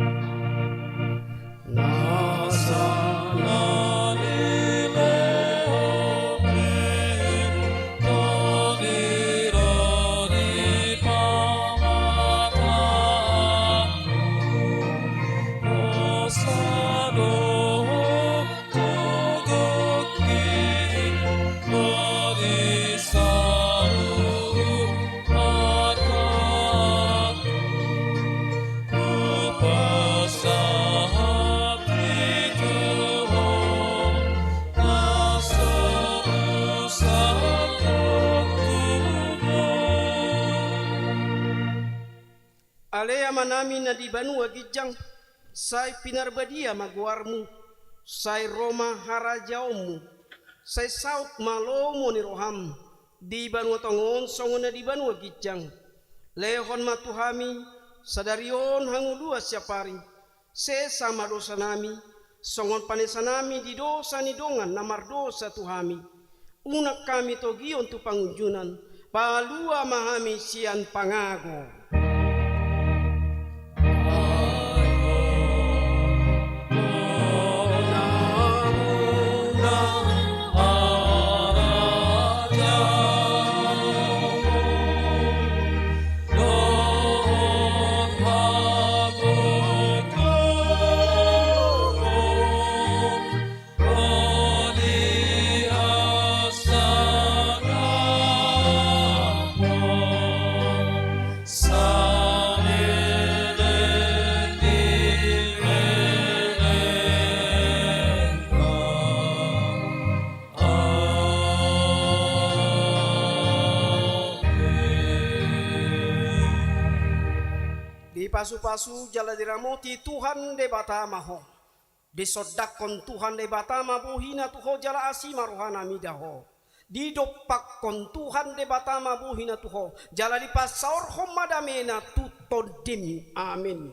Alea manami na di banua gijang say pinarbadia maguarmu say Roma harajaumu say saut malomo ni roham di banua tongon songon na di banua gijang lehon matuhami sadarion hangulua siapari sesa madosa nami songon panesa nami di dosa ni dongan namar dosa tuhami unak kami togion tu pangunjunan palua mahami sian pangago. Pasu-pasu jala diramoti Tuhan de batama ho. Disodakon Tuhan de batama bohina tuho jala asima rohana midaho. di dopak kon Tuhan de batama buhina tuho jalali pasaur homadamena tutodim amin.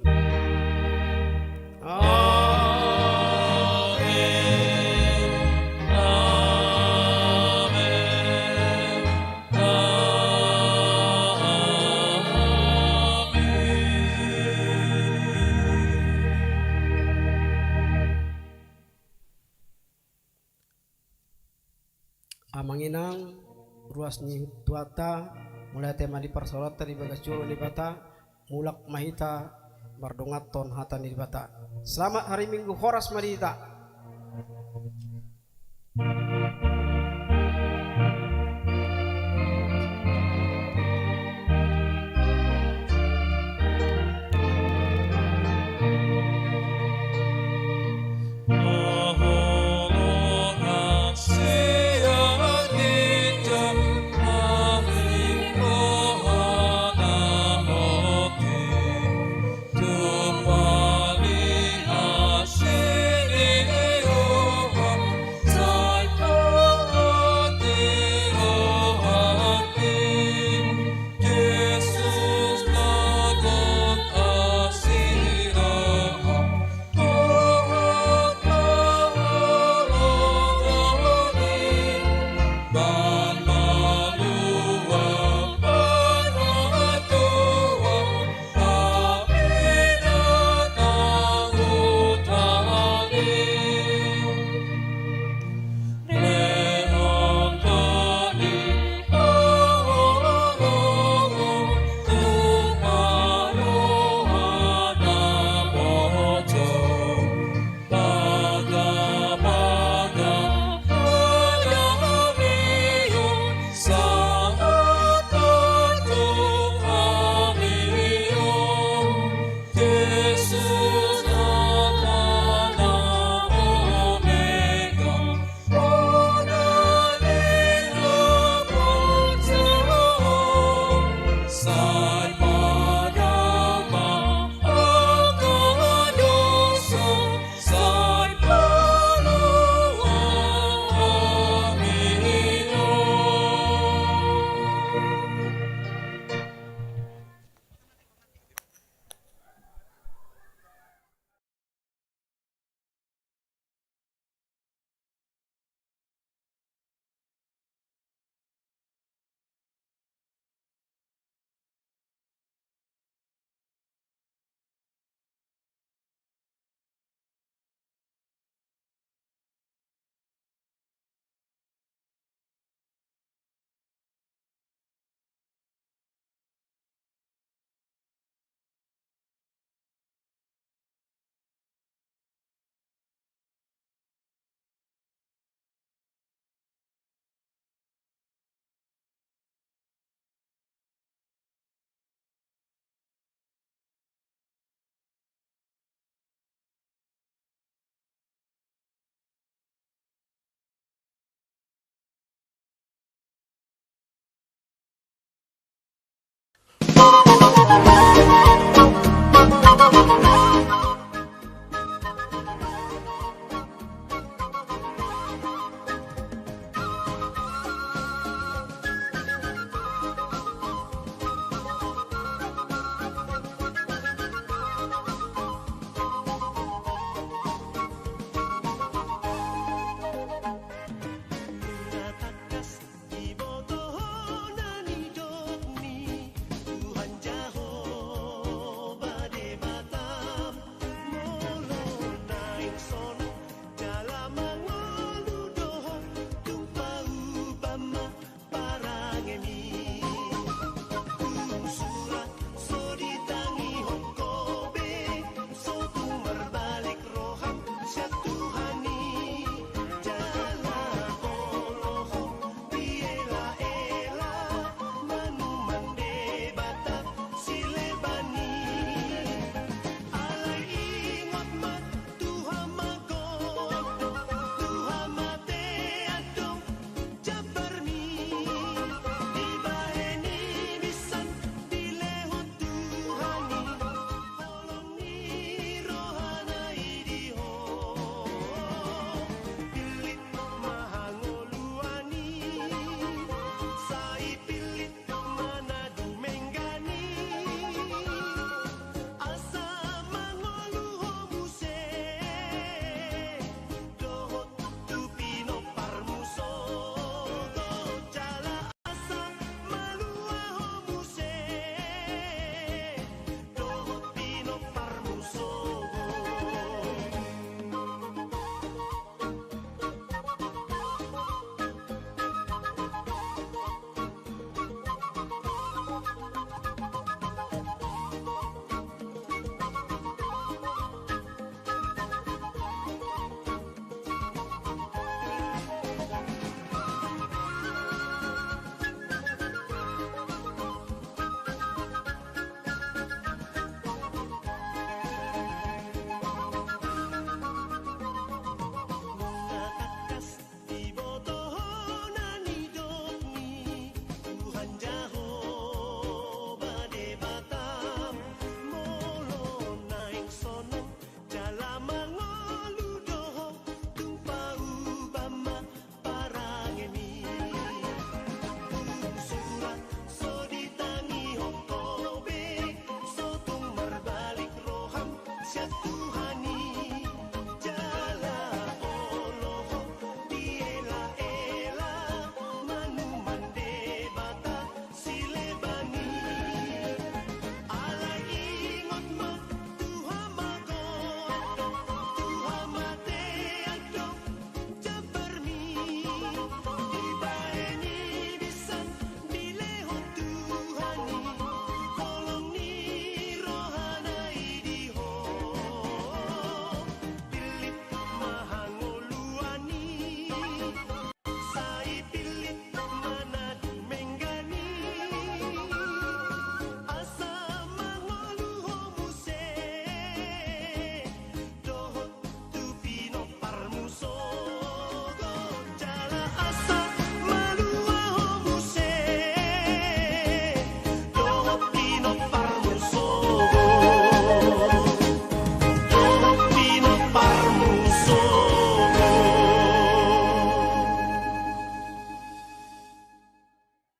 Amanginang ruas ni tuata mulai tema di persolata di bagas jolo di bata mulak mahita bardongaton hata di bata. Selamat hari Minggu horas madita.